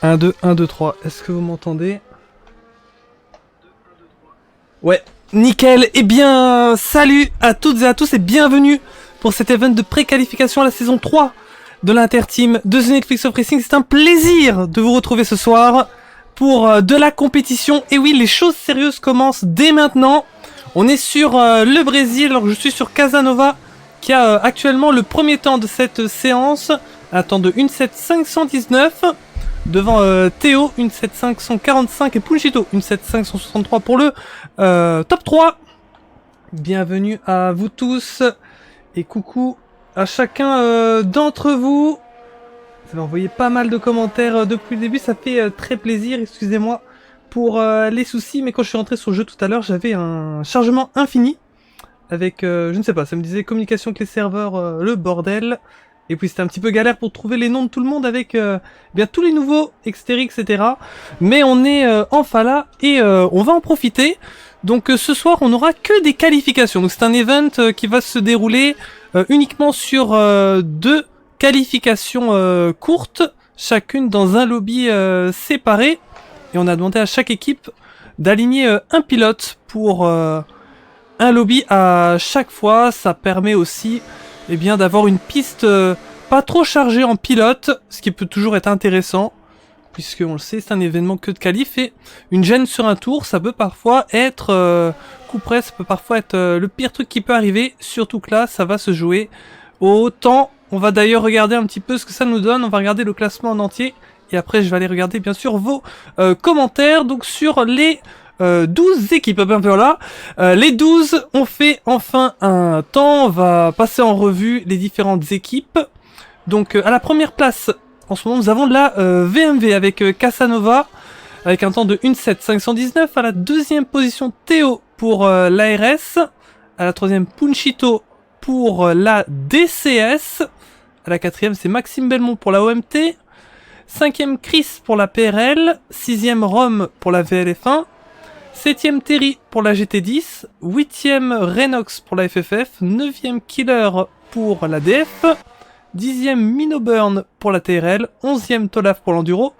1, 2, 1, 2, 3. Est-ce que vous m'entendez? Ouais, nickel. Eh bien, salut à toutes et à tous et bienvenue pour cet event de préqualification à la saison 3 de l'Interteam de The Netflix of Racing. C'est un plaisir de vous retrouver ce soir pour de la compétition. Et oui, les choses sérieuses commencent dès maintenant. On est sur le Brésil, alors que je suis sur Casanova qui a actuellement le premier temps de cette séance. Un temps de 1.7.519. Devant Théo, 1.7.545 et Punchito, 1.7.563 pour le top 3. Bienvenue à vous tous et coucou à chacun d'entre vous. Vous avez envoyé pas mal de commentaires depuis le début, ça fait très plaisir, excusez-moi pour les soucis, mais quand je suis rentré sur le jeu tout à l'heure, j'avais un chargement infini avec, je ne sais pas, ça me disait communication avec les serveurs, le bordel. Et puis c'était un petit peu galère pour trouver les noms de tout le monde avec bien tous les nouveaux, etc. Mais on est enfin là et on va en profiter. Donc ce soir on n'aura que des qualifications. Donc c'est un event qui va se dérouler uniquement sur 2 qualifications courtes, chacune dans un lobby séparé. Et on a demandé à chaque équipe d'aligner un pilote pour un lobby à chaque fois. Ça permet aussi bien d'avoir une piste pas trop chargée en pilote, ce qui peut toujours être intéressant, puisque on le sait, c'est un événement que de qualif, et une gêne sur un tour, ça peut parfois être coup près, ça peut parfois être le pire truc qui peut arriver, surtout que là, ça va se jouer au temps. On va d'ailleurs regarder un petit peu ce que ça nous donne, on va regarder le classement en entier, et après je vais aller regarder bien sûr vos commentaires, donc sur les 12 équipes, ben voilà, les 12 ont fait enfin un temps. On va passer en revue les différentes équipes. Donc à la première place, en ce moment nous avons la VMV avec Casanova, avec un temps de 1.7.519, à la deuxième position Théo pour l'ARS, à la troisième Punchito pour la DCS, à la quatrième c'est Maxime Belmont pour la OMT, cinquième Chris pour la PRL, sixième Rome pour la VLF1, 7ème Terry pour la GT10, 8ème Renox pour la FFF, 9ème Killer pour la DF, 10ème Minoburn pour la TRL, 11ème Tolaf pour l'Enduro,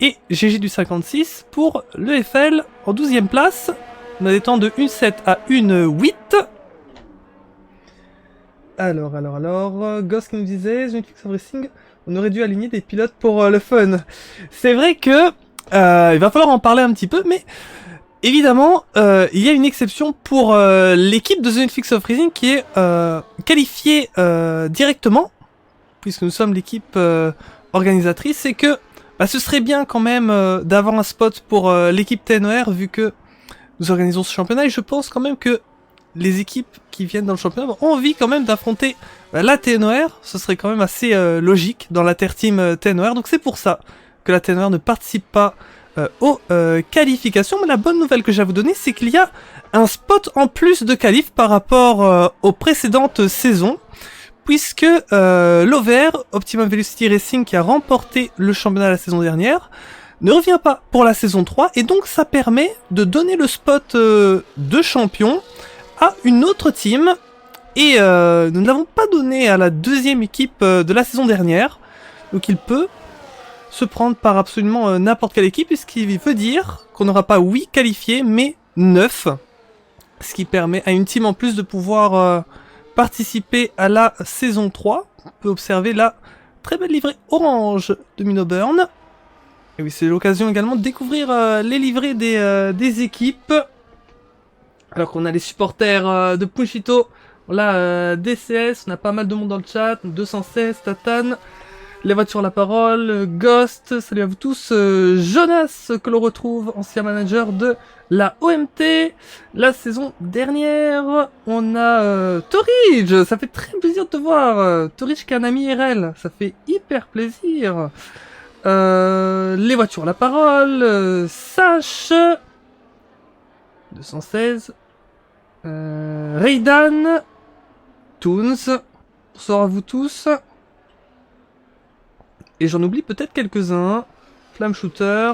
et GG du 56 pour le FL en 12ème place. On a des temps de 1.7 à 1.8. Alors, Ghost qui nous disait, The Netflix of Racing, on aurait dû aligner des pilotes pour le fun. C'est vrai que il va falloir en parler un petit peu, mais évidemment, il y a une exception pour l'équipe de The Netflix of Racing qui est qualifiée directement, puisque nous sommes l'équipe organisatrice, c'est que ce serait bien quand même d'avoir un spot pour l'équipe TNOR, vu que nous organisons ce championnat, et je pense quand même que les équipes qui viennent dans le championnat ont envie quand même d'affronter la TNOR. Ce serait quand même assez logique dans l'Interteam TNOR, donc c'est pour ça que la TNOR ne participe pas aux qualifications. Mais la bonne nouvelle que j'ai à vous donner, c'est qu'il y a un spot en plus de qualif par rapport aux précédentes saisons, puisque l'OVR, Optimum Velocity Racing, qui a remporté le championnat la saison dernière, ne revient pas pour la saison 3, et donc ça permet de donner le spot de champion à une autre team, et nous ne l'avons pas donné à la deuxième équipe de la saison dernière, donc il peut se prendre par absolument n'importe quelle équipe, ce qui veut dire qu'on n'aura pas 8 qualifiés, mais 9, ce qui permet à une team en plus de pouvoir participer à la saison 3. On peut observer la très belle livrée orange de Minoburn. Et oui, c'est l'occasion également de découvrir les livrées des équipes. Alors qu'on a les supporters de Punchito, on a DCS, on a pas mal de monde dans le chat, 216, Tatane, les voitures à la parole, Ghost, salut à vous tous, Jonas, que l'on retrouve, ancien manager de la OMT, la saison dernière, on a Torridge, ça fait très plaisir de te voir, Torridge qui est un ami IRL, ça fait hyper plaisir, les voitures à la parole, Sash, 216, Raydan, Toons, bonsoir à vous tous. Et j'en oublie peut-être quelques-uns. Flame Shooter,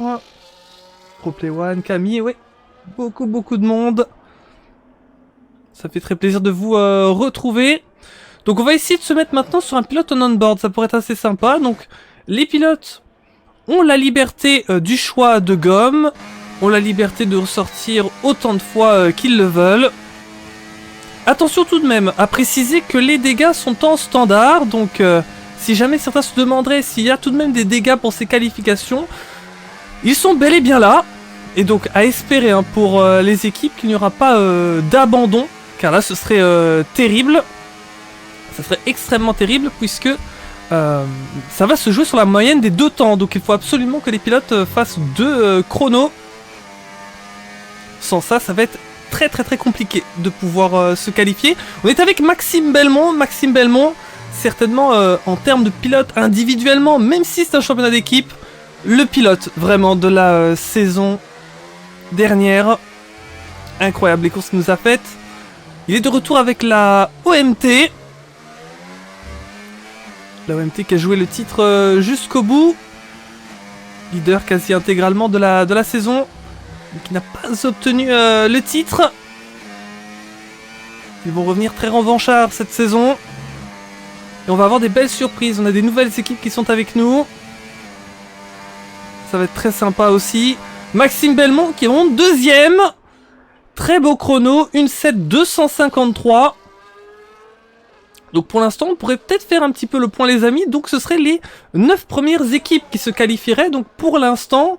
Proplay One, Camille, ouais. Beaucoup de monde. Ça fait très plaisir de vous retrouver. Donc on va essayer de se mettre maintenant sur un pilote en on-board. Ça pourrait être assez sympa. Donc les pilotes ont la liberté du choix de gomme, ont la liberté de ressortir autant de fois qu'ils le veulent. Attention tout de même à préciser que les dégâts sont en standard, donc si jamais certains se demanderaient s'il y a tout de même des dégâts pour ces qualifications, ils sont bel et bien là. Et donc à espérer hein, pour les équipes qu'il n'y aura pas d'abandon, car là ce serait terrible. Ça serait extrêmement terrible puisque ça va se jouer sur la moyenne des 2 temps. Donc il faut absolument que les pilotes fassent 2 chronos. Sans ça, ça va être très très très compliqué de pouvoir se qualifier. On est avec Maxime Belmont. Maxime Belmont, certainement en termes de pilote individuellement, même si c'est un championnat d'équipe, le pilote vraiment de la saison dernière. Incroyable les courses qu'il nous a faites. Il est de retour avec la OMT. La OMT qui a joué le titre jusqu'au bout. Leader quasi intégralement de la saison. Qui n'a pas obtenu le titre. Ils vont revenir très revanchards cette saison. Et on va avoir des belles surprises. On a des nouvelles équipes qui sont avec nous. Ça va être très sympa aussi. Maxime Belmont qui monte 2ème. Très beau chrono. Une 7,253. Donc pour l'instant, on pourrait peut-être faire un petit peu le point les amis. Donc ce seraient les 9 premières équipes qui se qualifieraient. Donc pour l'instant,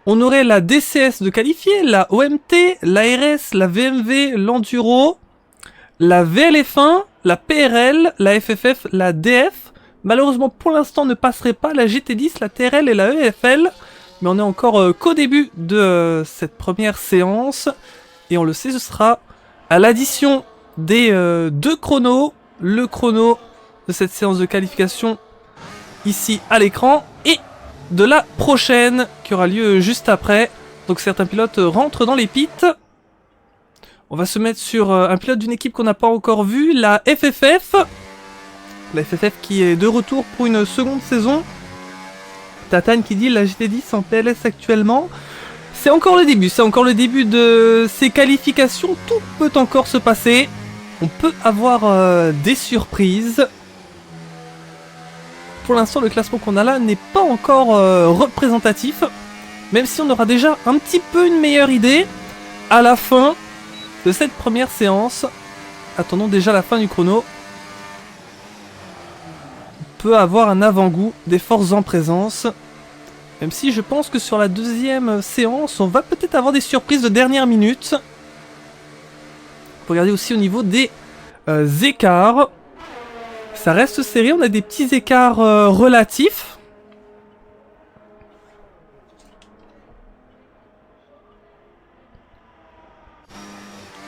on aurait la DCS de qualifier, la OMT, l'ARS, la VMV, l'Enduro, la VLF1, la PRL, la FFF, la DF. Malheureusement pour l'instant ne passerait pas la GT10, la TRL et la EFL. Mais on est encore qu'au début de cette première séance. Et on le sait, ce sera à l'addition des 2 chronos. Le chrono de cette séance de qualification ici à l'écran. Et de la prochaine qui aura lieu juste après. Donc certains pilotes rentrent dans les pits. On va se mettre sur un pilote d'une équipe qu'on n'a pas encore vu, la FFF. La FFF qui est de retour pour une seconde saison. Tatane qui dit la GT10 en PLS actuellement. C'est encore le début, de ces qualifications. Tout peut encore se passer. On peut avoir des surprises. Pour l'instant, le classement qu'on a là n'est pas encore représentatif. Même si on aura déjà un petit peu une meilleure idée à la fin de cette première séance. Attendons déjà la fin du chrono. On peut avoir un avant-goût des forces en présence. Même si je pense que sur la deuxième séance, on va peut-être avoir des surprises de dernière minute. Regardez aussi au niveau des écarts. Ça reste serré, on a des petits écarts relatifs.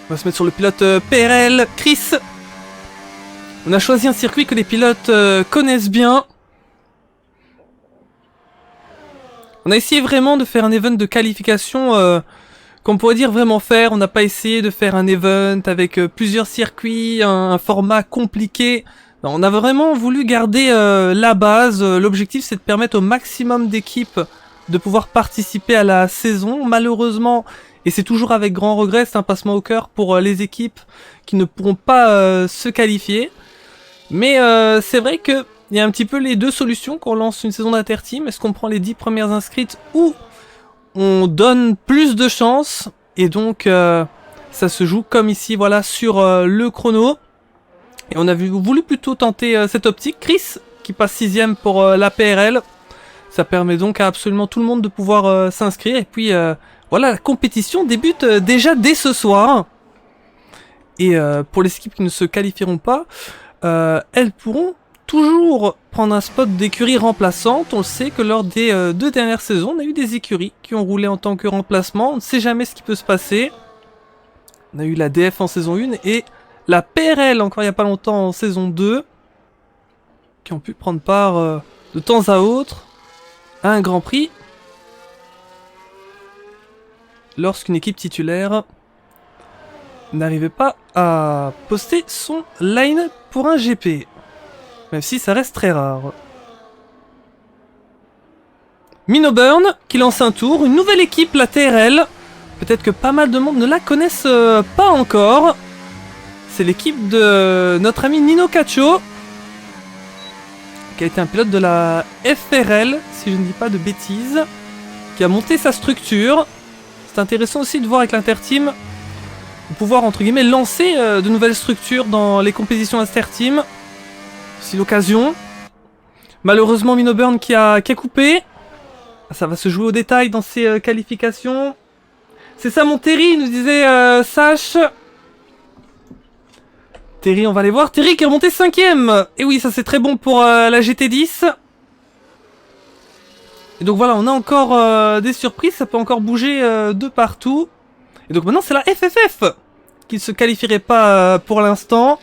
On va se mettre sur le pilote PRL, Chris. On a choisi un circuit que les pilotes connaissent bien. On a essayé vraiment de faire un event de qualification qu'on pourrait dire vraiment faire. On n'a pas essayé de faire un event avec plusieurs circuits, un format compliqué. Non, on a vraiment voulu garder la base. L'objectif c'est de permettre au maximum d'équipes de pouvoir participer à la saison. Malheureusement, et c'est toujours avec grand regret, c'est un passement au cœur pour les équipes qui ne pourront pas se qualifier. Mais c'est vrai que il y a un petit peu les deux solutions quand on lance une saison d'interteam. Est-ce qu'on prend les 10 premières inscrites ou on donne plus de chance? Et donc ça se joue comme ici, voilà, sur le chrono. Et on a voulu plutôt tenter cette optique. Chris qui passe 6ème pour la PRL. Ça permet donc à absolument tout le monde de pouvoir s'inscrire. Et puis voilà, la compétition débute déjà dès ce soir. Et pour les équipes qui ne se qualifieront pas, elles pourront toujours prendre un spot d'écurie remplaçante. On le sait que lors des 2 dernières saisons, on a eu des écuries qui ont roulé en tant que remplacement. On ne sait jamais ce qui peut se passer. On a eu la DF en saison 1 et la PRL encore il n'y a pas longtemps en saison 2. Qui ont pu prendre part de temps à autre à un Grand Prix. Lorsqu'une équipe titulaire n'arrivait pas à poster son line pour un GP. Même si ça reste très rare. Minoburn qui lance un tour. Une nouvelle équipe, la TRL. Peut-être que pas mal de monde ne la connaissent pas encore. C'est l'équipe de notre ami Nino Cacho. qui a été un pilote de la FRL, si je ne dis pas de bêtises, qui a monté sa structure. C'est intéressant aussi de voir avec l'Interteam, de pouvoir entre guillemets lancer de nouvelles structures dans les compétitions Interteam. C'est l'occasion. Malheureusement Minoburn qui a coupé. Ça va se jouer au détail dans ces qualifications. C'est ça mon Terry, nous disait Sash. Terry, on va aller voir. Terry qui est remonté 5ème. Et oui, ça c'est très bon pour la GT10. Et donc voilà, on a encore des surprises. Ça peut encore bouger de partout. Et donc maintenant c'est la FFF qui ne se qualifierait pas pour l'instant.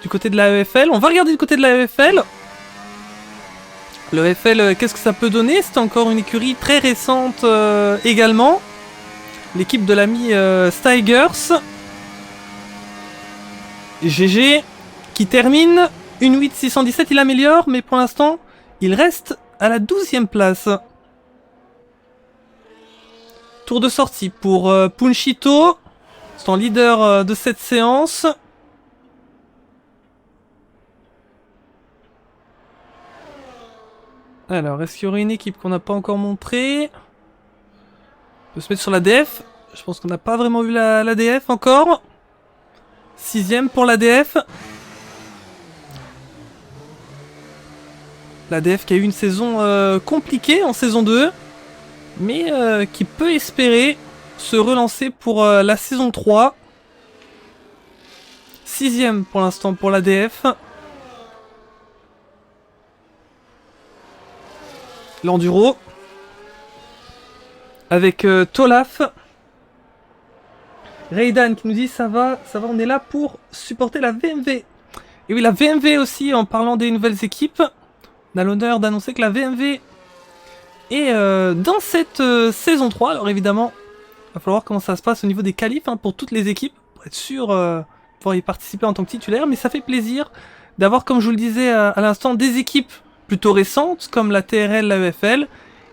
Du côté de la EFL. On va regarder du côté de la EFL. Le EFL, qu'est-ce que ça peut donner? C'est encore une écurie très récente également. L'équipe de l'ami Steigers. GG qui termine une 8-617, il améliore, mais pour l'instant, il reste à la 12e place. Tour de sortie pour Punchito, c'est en leader de cette séance. Alors, est-ce qu'il y aurait une équipe qu'on n'a pas encore montrée? On peut se mettre sur la DF. Je pense qu'on n'a pas vraiment vu la DF encore. 6ème pour l'ADF. L'ADF qui a eu une saison compliquée en saison 2. Mais qui peut espérer se relancer pour la saison 3. 6ème pour l'instant pour l'ADF. L'enduro. Avec Tolaf. Raydan qui nous dit ça va, on est là pour supporter la VMV. Et oui, la VMV aussi, en parlant des nouvelles équipes. On a l'honneur d'annoncer que la VMV est dans cette saison 3. Alors évidemment, il va falloir comment ça se passe au niveau des qualifs pour toutes les équipes. Pour être sûr de pouvoir y participer en tant que titulaire. Mais ça fait plaisir d'avoir, comme je vous le disais à l'instant, des équipes plutôt récentes comme la TRL, la EFL.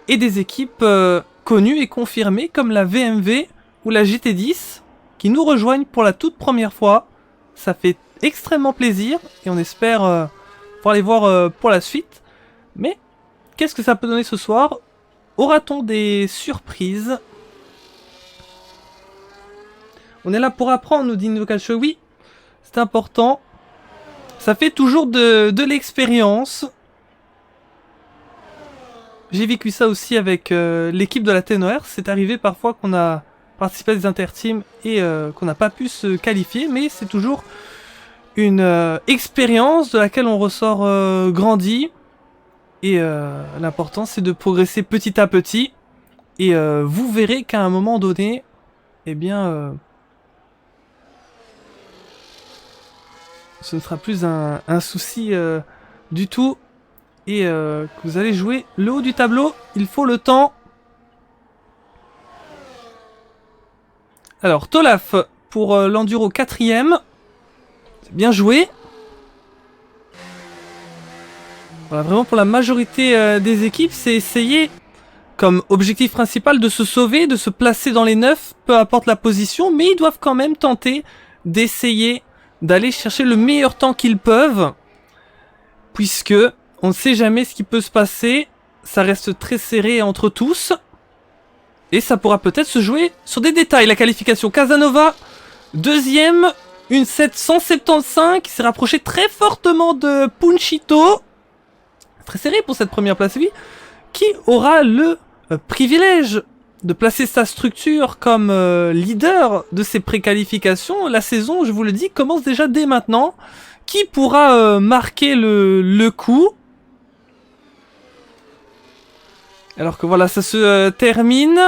Et des équipes connues et confirmées comme la VMV ou la GT10. Qui nous rejoignent pour la toute première fois. Ça fait extrêmement plaisir et on espère pouvoir les voir pour la suite. Mais qu'est-ce que ça peut donner ce soir? Aura-t-on des surprises? On est là pour apprendre, nous dit Novocalcio. Oui, c'est important. Ça fait toujours de l'expérience. J'ai vécu ça aussi avec l'équipe de la TNOR. C'est arrivé parfois qu'on a participer à des interteams et qu'on n'a pas pu se qualifier, mais c'est toujours une expérience de laquelle on ressort grandi et l'important c'est de progresser petit à petit et vous verrez qu'à un moment donné eh bien ce ne sera plus un souci du tout et que vous allez jouer le haut du tableau. Il faut le temps. Alors, Tolaf pour l'enduro 4ème. C'est bien joué. Voilà, vraiment pour la majorité des équipes, c'est essayer comme objectif principal de se sauver, de se placer dans les 9, peu importe la position, mais ils doivent quand même tenter d'essayer d'aller chercher le meilleur temps qu'ils peuvent. Puisque on ne sait jamais ce qui peut se passer. Ça reste très serré entre tous. Et ça pourra peut-être se jouer sur des détails. La qualification Casanova, 2ème, une 775 qui s'est rapproché très fortement de Punchito. Très serré pour cette première place, oui. Qui aura le privilège de placer sa structure comme leader de ces préqualifications. La saison, je vous le dis, commence déjà dès maintenant. Qui pourra marquer le coup? Alors que voilà, ça se termine.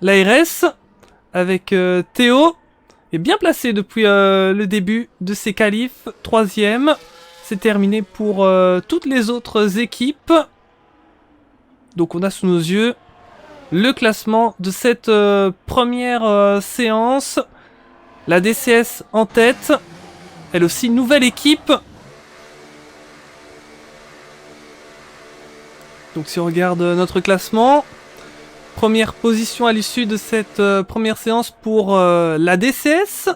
L'ARS avec Théo est bien placé depuis le début de ses qualifs. 3ème. C'est terminé pour toutes les autres équipes. Donc on a sous nos yeux le classement de cette première séance. La DCS en tête. Elle aussi, nouvelle équipe. Donc si on regarde notre classement, première position à l'issue de cette première séance pour la DCS.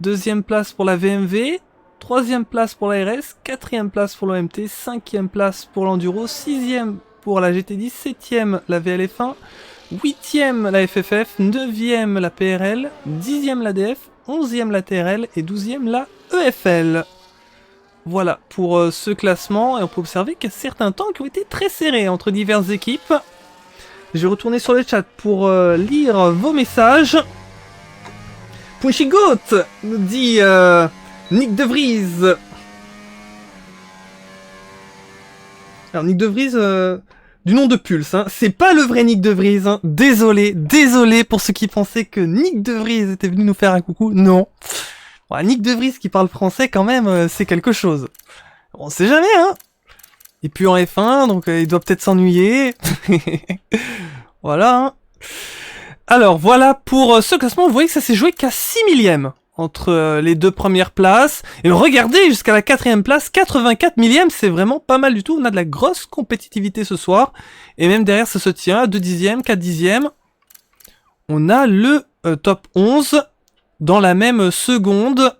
2ème place pour la VMV. 3e place pour la RS, 4e place pour l'OMT, 5e place pour l'Enduro, 6e pour la GT10, 7e la VLF1, 8e la FFF, 9e la PRL, 10e la DF, 11e la TRL et 12e la EFL. Voilà pour ce classement, et on peut observer qu'il y a certains temps qui ont été très serrés entre diverses équipes. Je vais retourner sur le chat pour lire vos messages. Pushy Goat nous dit Nick De Vries. Alors Nick De Vries, du nom de Pulse, hein. C'est pas le vrai Nick De Vries, hein. Désolé pour ceux qui pensaient que Nick De Vries était venu nous faire un coucou. Non. Bon, Nick De Vries qui parle français quand même, c'est quelque chose. On sait jamais, hein. Et puis en F1, donc il doit peut-être s'ennuyer. Voilà, hein. Alors voilà pour ce classement, vous voyez que ça s'est joué qu'à 6 millièmes entre les deux premières places. Et regardez, jusqu'à la 4e place, 84 millièmes, c'est vraiment pas mal du tout. On a de la grosse compétitivité ce soir. Et même derrière, ça se tient à 2 dixièmes, 4 dixièmes. On a le top 11 dans la même seconde.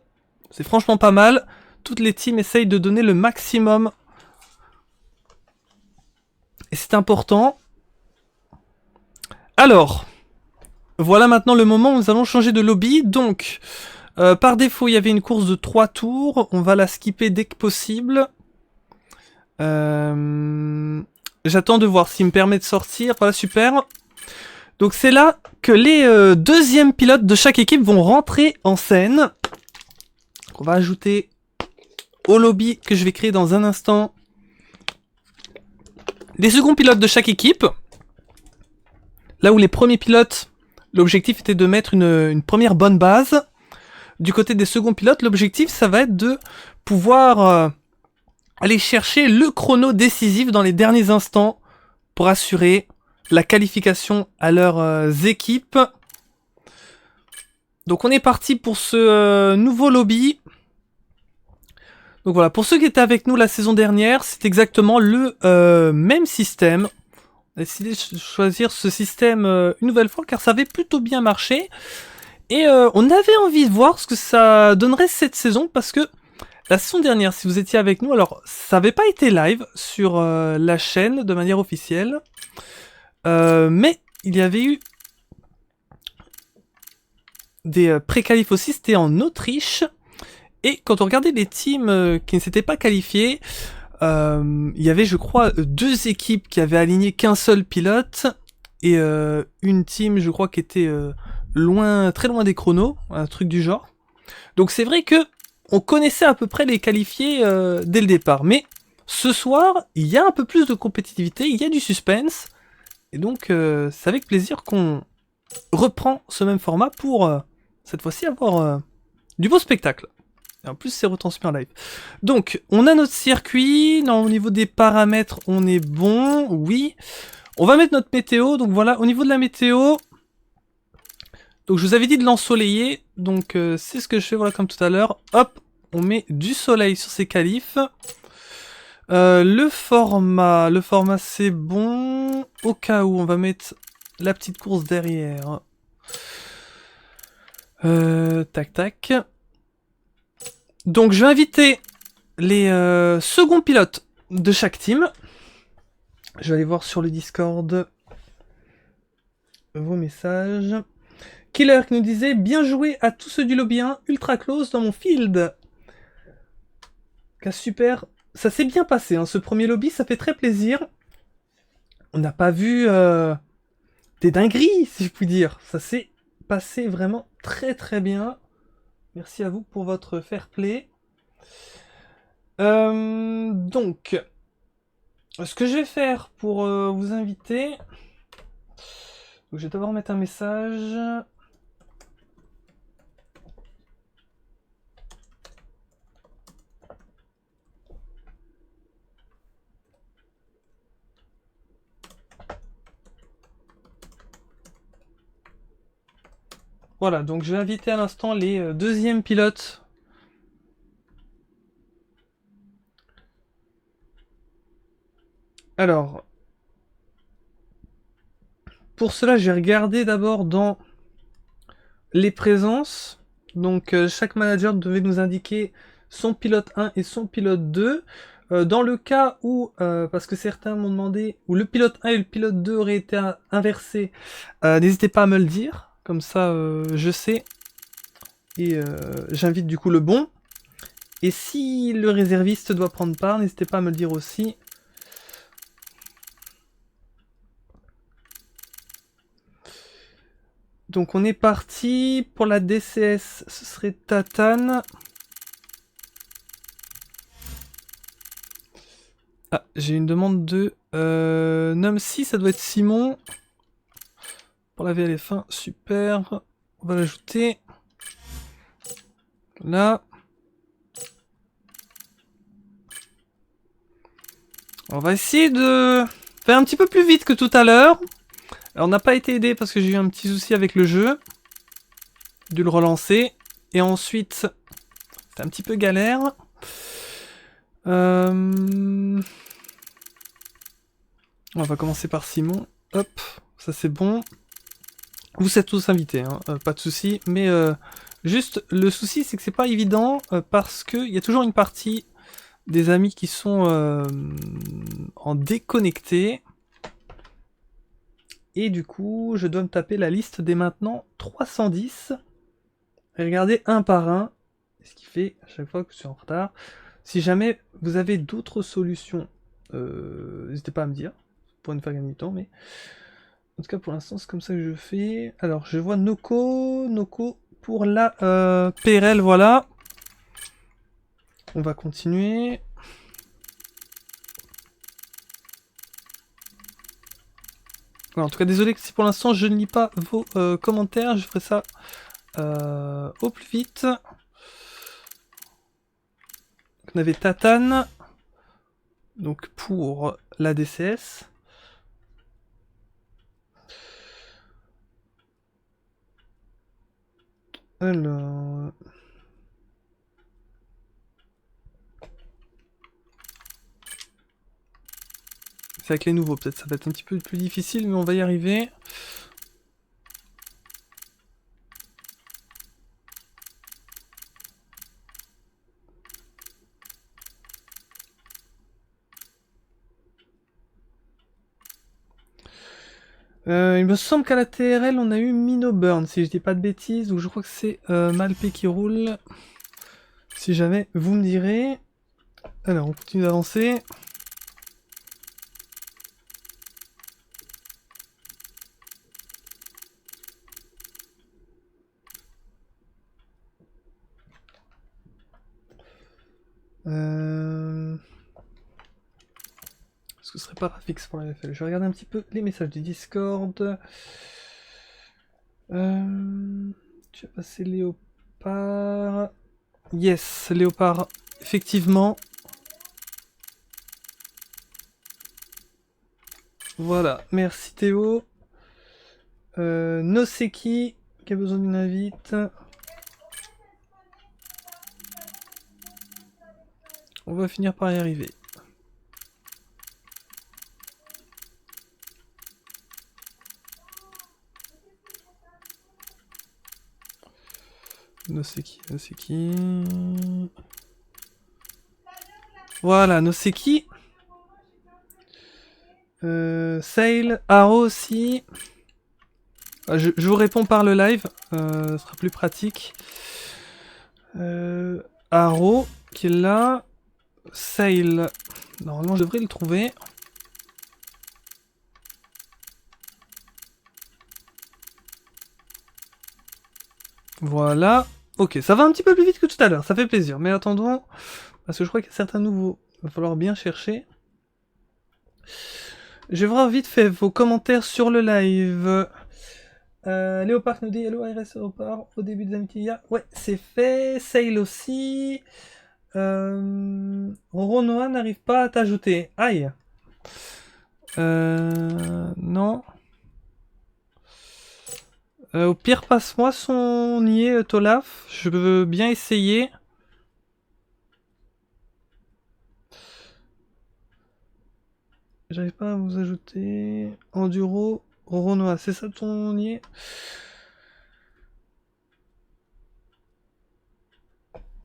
C'est franchement pas mal. Toutes les teams essayent de donner le maximum. Et c'est important. Alors, voilà maintenant le moment où nous allons changer de lobby. Donc, par défaut, il y avait une course de 3 tours. On va la skipper dès que possible. J'attends de voir s'il me permet de sortir. Voilà, super. Donc c'est là que les deuxièmes pilotes de chaque équipe vont rentrer en scène. On va ajouter au lobby que je vais créer dans un instant les seconds pilotes de chaque équipe. Là où les premiers pilotes, l'objectif était de mettre une première bonne base. Du côté des seconds pilotes, l'objectif, ça va être de pouvoir aller chercher le chrono décisif dans les derniers instants pour assurer la qualification à leurs équipes. Donc on est parti pour ce nouveau lobby. Donc voilà, pour ceux qui étaient avec nous la saison dernière, c'est exactement le même système. On a décidé de choisir ce système une nouvelle fois car ça avait plutôt bien marché. Et on avait envie de voir ce que ça donnerait cette saison parce que la saison dernière, si vous étiez avec nous, alors ça n'avait pas été live sur la chaîne de manière officielle. Mais il y avait eu des pré-qualifs aussi, c'était en Autriche. Et quand on regardait les teams qui ne s'étaient pas qualifiés, il y avait je crois 2 équipes qui avaient aligné qu'un seul pilote. Et une team je crois qui était loin, très loin des chronos, un truc du genre. Donc c'est vrai que on connaissait à peu près les qualifiés dès le départ. Mais ce soir, il y a un peu plus de compétitivité, il y a du suspense. Et donc c'est avec plaisir qu'on reprend ce même format pour cette fois-ci avoir du beau spectacle. Et en plus c'est retransmis en live. Donc on a notre circuit, non, au niveau des paramètres on est bon, oui. On va mettre notre météo, donc voilà, au niveau de la météo, donc je vous avais dit de l'ensoleiller, donc c'est ce que je fais, voilà, comme tout à l'heure. Hop, on met du soleil sur ces qualifs. Le format c'est bon. Au cas où, on va mettre la petite course derrière. Tac tac. Donc je vais inviter les seconds pilotes de chaque team. Je vais aller voir sur le Discord vos messages. Killer qui nous disait bien joué à tous ceux du lobby 1, ultra close dans mon field. Super, ça s'est bien passé, hein, ce premier lobby, ça fait très plaisir. On n'a pas vu des dingueries, si je puis dire. Ça s'est passé vraiment très très bien. Merci à vous pour votre fair play. Donc, ce que je vais faire pour vous inviter, je vais d'abord mettre un message. Voilà, donc je vais inviter à l'instant les deuxièmes pilotes. Alors, pour cela, j'ai regardé d'abord dans les présences. Donc, chaque manager devait nous indiquer son pilote 1 et son pilote 2. Dans le cas où, parce que certains m'ont demandé, où le pilote 1 et le pilote 2 auraient été inversés, n'hésitez pas à me le dire, comme ça je sais, et j'invite du coup le bon. Et si le réserviste doit prendre part, n'hésitez pas à me le dire aussi. Donc on est parti pour la DCS, ce serait Tatane. Ah, j'ai une demande de Numsy, ça doit être Simon. Pour la VLF1, super. On va l'ajouter. Là. On va essayer de faire un petit peu plus vite que tout à l'heure. Alors, on n'a pas été aidé parce que j'ai eu un petit souci avec le jeu. J'ai dû le relancer. Et ensuite, c'est un petit peu galère. On va commencer par Simon. Hop, ça c'est bon. Vous êtes tous invités, hein, pas de souci. Mais juste, le souci c'est que c'est pas évident parce qu'il y a toujours une partie des amis qui sont en déconnecté. Et du coup, je dois me taper la liste des maintenant 310. Et regarder un par un. Ce qui fait à chaque fois que je suis en retard. Si jamais vous avez d'autres solutions, n'hésitez pas à me dire. Pour une fois gagner du temps, mais... En tout cas, pour l'instant, c'est comme ça que je fais. Alors, je vois Noko pour la PRL, voilà. On va continuer. Alors, en tout cas, désolé si pour l'instant je ne lis pas vos commentaires. Je ferai ça au plus vite. On avait Tatane. Donc, pour la DCS. Alors... C'est avec les nouveaux, peut-être ça va être un petit peu plus difficile, mais on va y arriver. Il me semble qu'à la TRL, on a eu Minoburn, si je dis pas de bêtises, ou je crois que c'est Malpé qui roule. Si jamais, vous me direz. Alors, on continue d'avancer. Est-ce que ce serait pas fixe pour la FL? Je vais regarder un petit peu les messages du Discord. Tu vas passer Léopard. Yes, Léopard, effectivement. Voilà, merci Théo. Noseki, qui a besoin d'une invite. On va finir par y arriver. Noseki. Voilà, Noseki. Sail, Aro aussi. Je vous réponds par le live, ce sera plus pratique. Aro, qui est là. Sail, normalement je devrais le trouver. Voilà. Ok, ça va un petit peu plus vite que tout à l'heure, ça fait plaisir. Mais attendons, parce que je crois qu'il y a certains nouveaux. Il va falloir bien chercher. Je vais voir vite fait vos commentaires sur le live. Léopard nous dit hello RS Léopard au début des amitiés. Ouais, c'est fait. Sail aussi. Roro Noah n'arrive pas à t'ajouter. Aïe. Non. Au pire, passe-moi son nier, Tolaf. Je veux bien essayer. J'arrive pas à vous ajouter. Enduro, Roro Noah, c'est ça ton nier?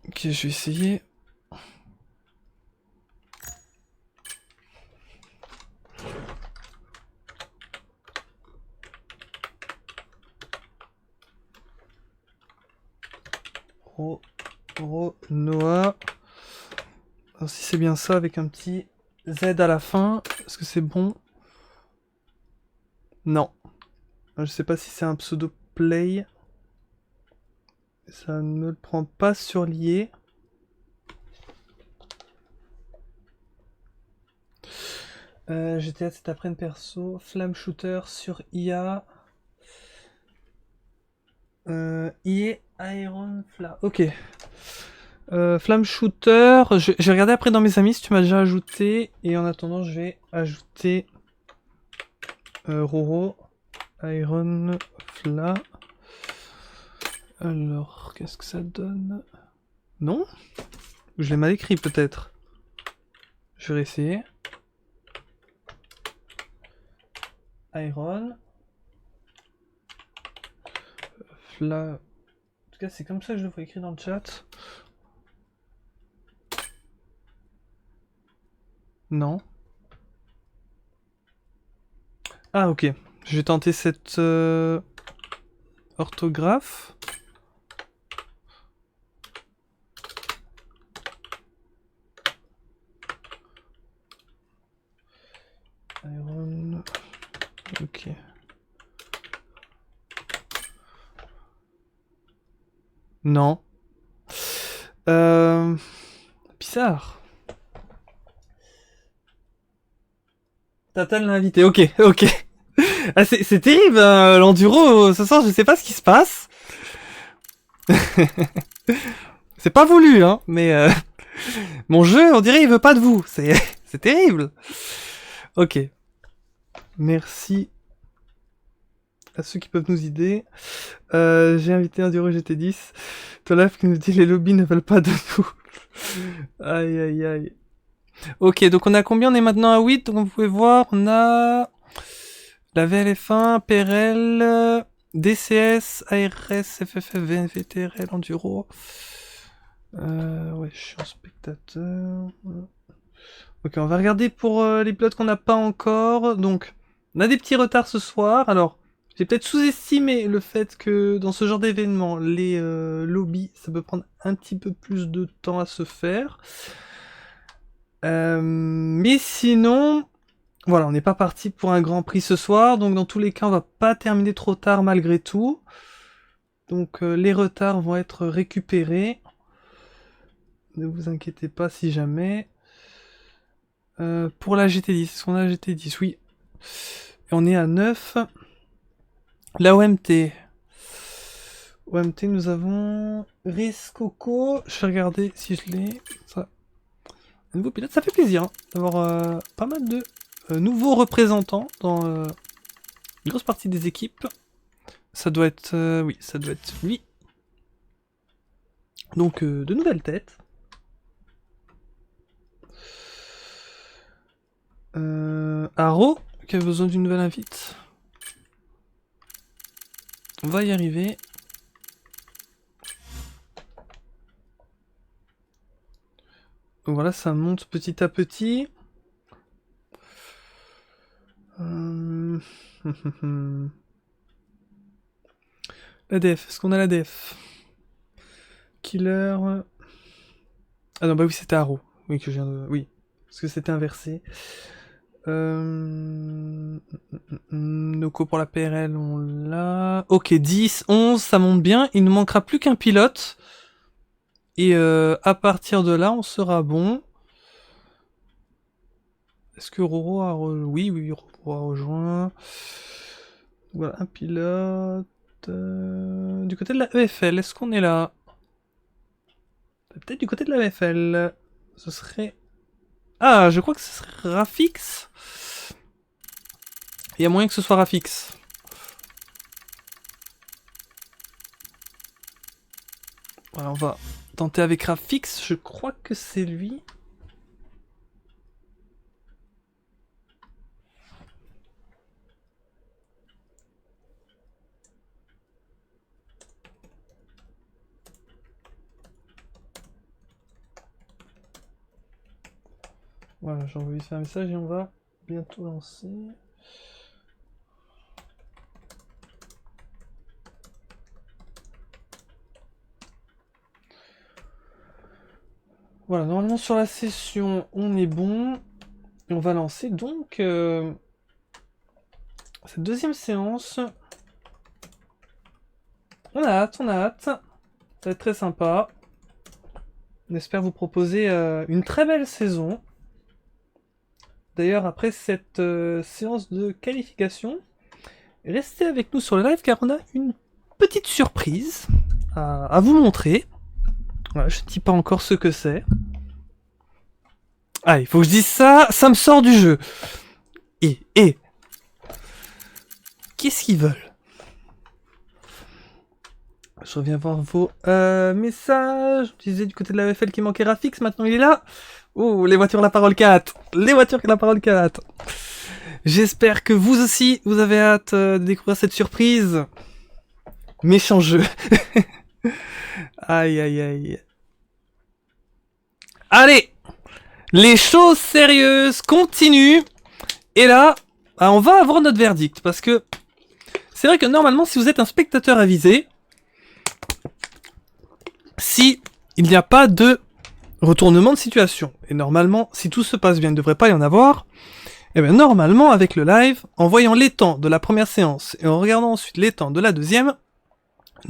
Ok, je vais essayer. Noah. Alors, si c'est bien ça avec un petit Z à la fin, est-ce que c'est bon? Non. Je sais pas si c'est un pseudo play. Ça ne me le prend pas sur lié. GTA cet après-midi perso. Flamme shooter sur IA. IA Iron Fla. Ok. Flamme shooter. J'ai regardé après dans mes amis si tu m'as déjà ajouté. Et en attendant, je vais ajouter Roro. Iron Fla. Alors, qu'est-ce que ça donne? Non? Je l'ai mal écrit peut-être. Je vais essayer. Iron. Fla. En tout cas, c'est comme ça que je le vois écrit dans le chat. Non. Ah, ok. Je vais tenter cette orthographe. Iron. Ok. Non. Bizarre. Tata l'a invité. Ok, ok. Ah, c'est terrible, hein, l'enduro. Ce soir, je sais pas ce qui se passe. C'est pas voulu, hein, mais mon jeu, on dirait, il veut pas de vous. C'est terrible. Ok. Merci à ceux qui peuvent nous aider. J'ai invité Enduro GT10. Tolaf qui nous dit les lobbies ne veulent pas de nous. Aïe aïe aïe. Ok, donc on a combien? On est maintenant à 8, donc vous pouvez voir, on a la VLF1, PRL, DCS, ARS, FFF, VNVTRL, Enduro. Ouais, je suis en spectateur. Ok, on va regarder pour les pilotes qu'on n'a pas encore. Donc, on a des petits retards ce soir. Alors, j'ai peut-être sous-estimé le fait que dans ce genre d'événement, les lobbies, ça peut prendre un petit peu plus de temps à se faire. Mais sinon, voilà, on n'est pas parti pour un Grand Prix ce soir. Donc, dans tous les cas, on va pas terminer trop tard malgré tout. Donc, les retards vont être récupérés. Ne vous inquiétez pas si jamais. Pour la GT10, est-ce qu'on a la GT10? Oui. Et on est à 9. La OMT. OMT, nous avons Riscoco. Je vais regarder si je l'ai. Ça. Un nouveau pilote, ça fait plaisir hein, d'avoir pas mal de nouveaux représentants dans une grosse partie des équipes. Ça doit être... oui, ça doit être lui. Donc, de nouvelles têtes. Haro, qui a besoin d'une nouvelle invite. On va y arriver. Donc voilà, ça monte petit à petit. La def, est-ce qu'on a la def? Killer... Ah non, bah oui, c'était Haro. Oui, que je viens de... Oui, parce que c'était inversé. Noco pour la PRL, on l'a. Ok, 10, 11, ça monte bien. Il ne manquera plus qu'un pilote. Et à partir de là, on sera bon. Est-ce que Roro a oui, Roro a rejoint. Voilà, un pilote. Du côté de la EFL, est-ce qu'on est là? Peut-être du côté de la EFL. Ce serait... Ah, je crois que ce serait Rafix. Il y a moyen que ce soit Rafix. Voilà, on va tenter avec Rafix. Je crois que c'est lui. Voilà, j'ai envoyé un message et on va bientôt lancer. Voilà, normalement sur la session, on est bon. Et on va lancer donc cette deuxième séance. On a hâte, on a hâte. Ça va être très sympa. On espère vous proposer une très belle saison. D'ailleurs, après cette séance de qualification, restez avec nous sur le live car on a une petite surprise à vous montrer. Voilà, je ne dis pas encore ce que c'est. Ah, il faut que je dise ça, ça me sort du jeu. Et qu'est-ce qu'ils veulent? Je reviens voir vos messages. Je disais du côté de la EFL qui manquait Rafix, maintenant il est là. Oh, les voitures la parole 4. Les voitures la parole 4. J'espère que vous aussi, vous avez hâte de découvrir cette surprise. Méchant jeu. Aïe, aïe, aïe. Allez, les choses sérieuses continuent. Et là, on va avoir notre verdict. Parce que c'est vrai que normalement, si vous êtes un spectateur avisé, si il n'y a pas de retournement de situation, et normalement, si tout se passe bien, il ne devrait pas y en avoir, et bien normalement, avec le live, en voyant les temps de la première séance, et en regardant ensuite les temps de la deuxième,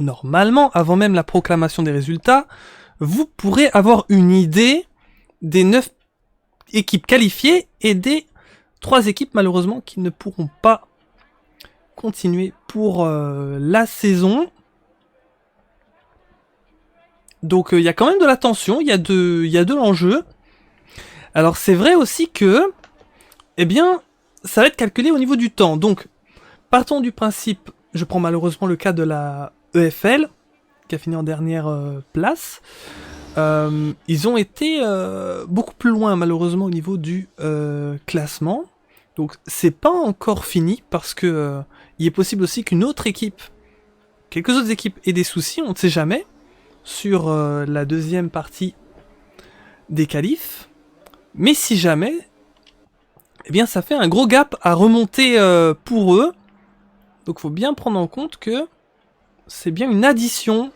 normalement, avant même la proclamation des résultats, vous pourrez avoir une idée des 9 équipes qualifiées, et des 3 équipes, malheureusement, qui ne pourront pas continuer pour la saison. Donc il y a quand même de la tension, il y a de l'enjeu. Alors c'est vrai aussi que, eh bien, ça va être calculé au niveau du temps. Donc, partons du principe, je prends malheureusement le cas de la EFL, qui a fini en dernière place. Ils ont été beaucoup plus loin malheureusement au niveau du classement. Donc c'est pas encore fini, parce que il est possible aussi qu'une autre équipe, quelques autres équipes aient des soucis, on ne sait jamais, sur la deuxième partie des qualifs. Mais si jamais, eh bien ça fait un gros gap à remonter pour eux. Donc faut bien prendre en compte que c'est bien une addition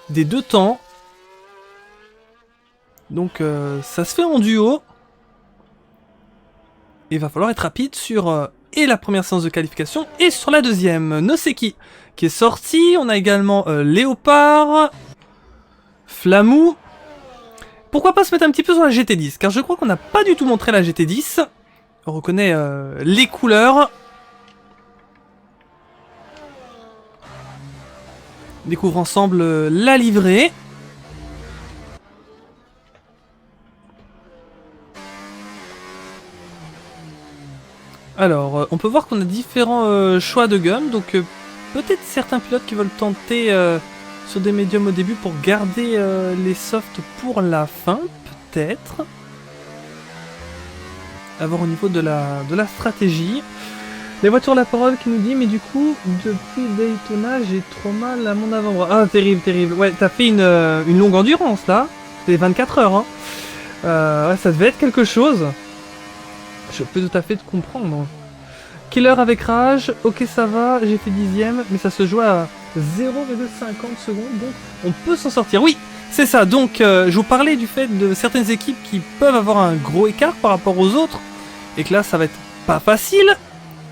des deux temps. Donc ça se fait en duo. Il va falloir être rapide sur et la première séance de qualification et sur la deuxième. Noseki qui est sorti. On a également Léopard, Flamou. Pourquoi pas se mettre un petit peu sur la GT10, car je crois qu'on n'a pas du tout montré la GT10. On reconnaît les couleurs. On découvre ensemble la livrée. Alors, on peut voir qu'on a différents choix de gomme, donc peut-être certains pilotes qui veulent tenter sur des médiums au début pour garder les softs pour la fin, peut-être. À voir au niveau de la stratégie. Les voitures la parole qui nous dit, mais du coup, depuis Daytona, j'ai trop mal à mon avant-bras. Ah, terrible, terrible. Ouais, t'as fait une longue endurance, là. C'était 24 heures, hein. Ouais, ça devait être quelque chose. Je peux tout à fait te comprendre. Killer avec rage, ok ça va, j'ai fait 10ème, mais ça se joue à 0,50 secondes, donc on peut s'en sortir. Oui, c'est ça, donc je vous parlais du fait de certaines équipes qui peuvent avoir un gros écart par rapport aux autres, et que là ça va être pas facile,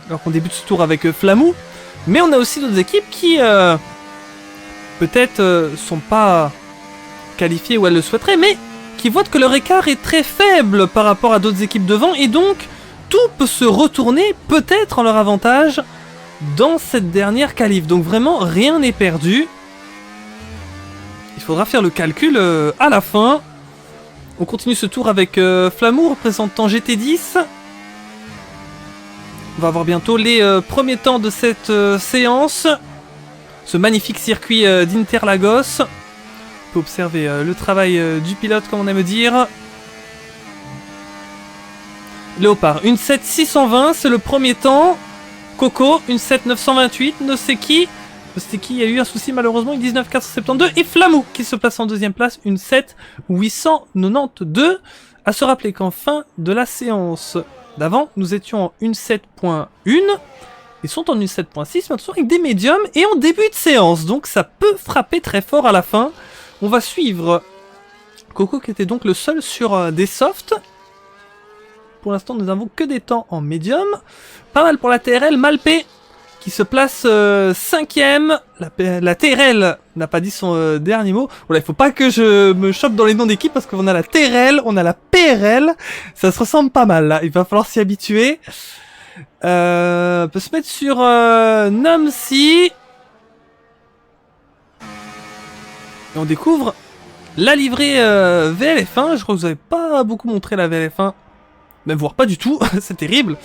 alors qu'on débute ce tour avec Flamou, mais on a aussi d'autres équipes qui peut-être sont pas qualifiées où elles le souhaiteraient, mais qui voient que leur écart est très faible par rapport à d'autres équipes devant, et donc tout peut se retourner peut-être en leur avantage dans cette dernière qualif. Donc vraiment, rien n'est perdu. Il faudra faire le calcul à la fin. On continue ce tour avec Flamou, représentant GT10. On va voir bientôt les premiers temps de cette séance. Ce magnifique circuit d'Interlagos. On peut observer le travail du pilote, comme on aime dire. Léopard, une 7 620, c'est le premier temps. Coco, une 7 928. Noseki, il y a eu un souci malheureusement, une 19 472. Et Flamou qui se place en deuxième place, une 7 892. À se rappeler qu'en fin de la séance d'avant, nous étions en une 7.1. Ils sont en une 7.6, maintenant avec des médiums et en début de séance. Donc ça peut frapper très fort à la fin. On va suivre Coco qui était donc le seul sur des softs. Pour l'instant, nous n'avons que des temps en médium. Pas mal pour la TRL. Malpé qui se place 5ème. La TRL n'a pas dit son dernier mot. Voilà, il faut pas que je me chope dans les noms d'équipe parce qu'on a la TRL, on a la PRL. Ça se ressemble pas mal là. Il va falloir s'y habituer. On peut se mettre sur Nomsi. Et on découvre la livrée VLF1. Je crois que vous avez pas beaucoup montré la VLF1. Même voire pas du tout. C'est terrible.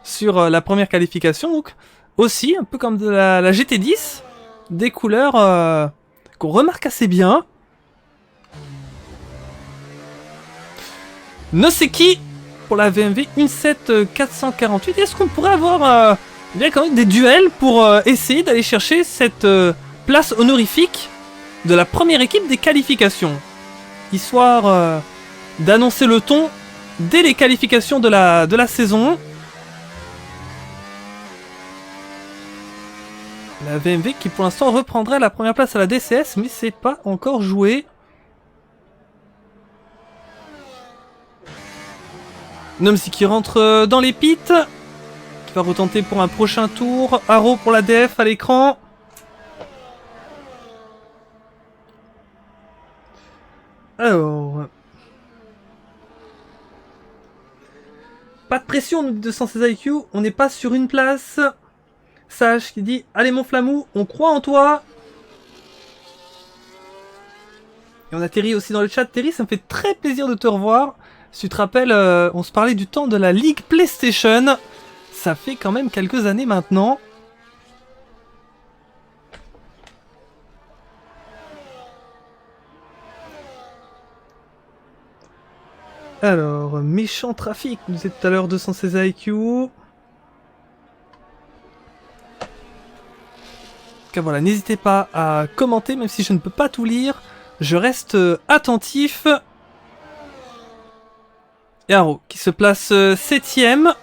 Sur la première qualification. Donc aussi, un peu comme de la GT10. Des couleurs qu'on remarque assez bien. Noseki pour la VMV 17448. Est-ce qu'on pourrait avoir bien quand même des duels pour essayer d'aller chercher cette place honorifique de la première équipe des qualifications, histoire d'annoncer le ton dès les qualifications de la saison. La VMV qui pour l'instant reprendrait la première place à la DCS, mais c'est pas encore joué. Nomsi qui rentre dans les pits, qui va retenter pour un prochain tour. Haro pour la DF à l'écran. Alors, pas de pression, nous dit 216 IQ, on n'est pas sur une place. Sage qui dit, allez mon Flamou, on croit en toi. Et on a Terry aussi dans le chat. Terry, ça me fait très plaisir de te revoir. Si tu te rappelles, on se parlait du temps de la Ligue PlayStation. Ça fait quand même quelques années maintenant. Alors, méchant trafic, nous disait tout à l'heure 216 IQ. Donc voilà, n'hésitez pas à commenter, même si je ne peux pas tout lire. Je reste attentif. Et Haro qui se place 7ème.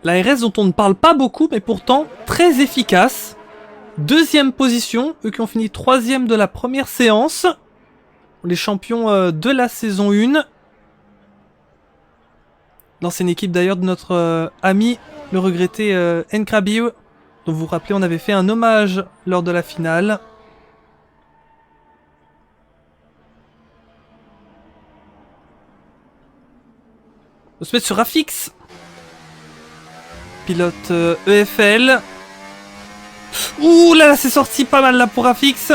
La RS dont on ne parle pas beaucoup, mais pourtant très efficace. 2ème position, eux qui ont fini 3ème de la première séance. Les champions de la saison 1. L'ancienne équipe d'ailleurs de notre ami, le regretté Nkrabiu, dont vous vous rappelez, on avait fait un hommage lors de la finale. On se met sur Rafix. Pilote EFL. Ouh là, là c'est sorti pas mal là pour Rafix.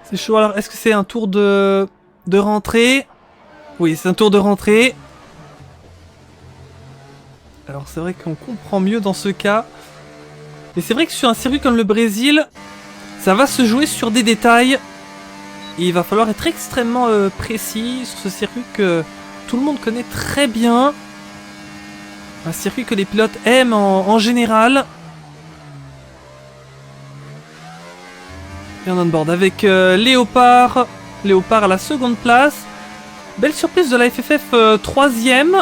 C'est chaud. Alors, est-ce que c'est un tour de rentrée? Oui, c'est un tour de rentrée. Alors, c'est vrai qu'on comprend mieux dans ce cas. Mais c'est vrai que sur un circuit comme le Brésil, ça va se jouer sur des détails. Et il va falloir être extrêmement précis sur ce circuit que tout le monde connaît très bien. Un circuit que les pilotes aiment en général. Et en on-board avec Léopard. Léopard à la seconde place. Belle surprise de la FFF 3ème.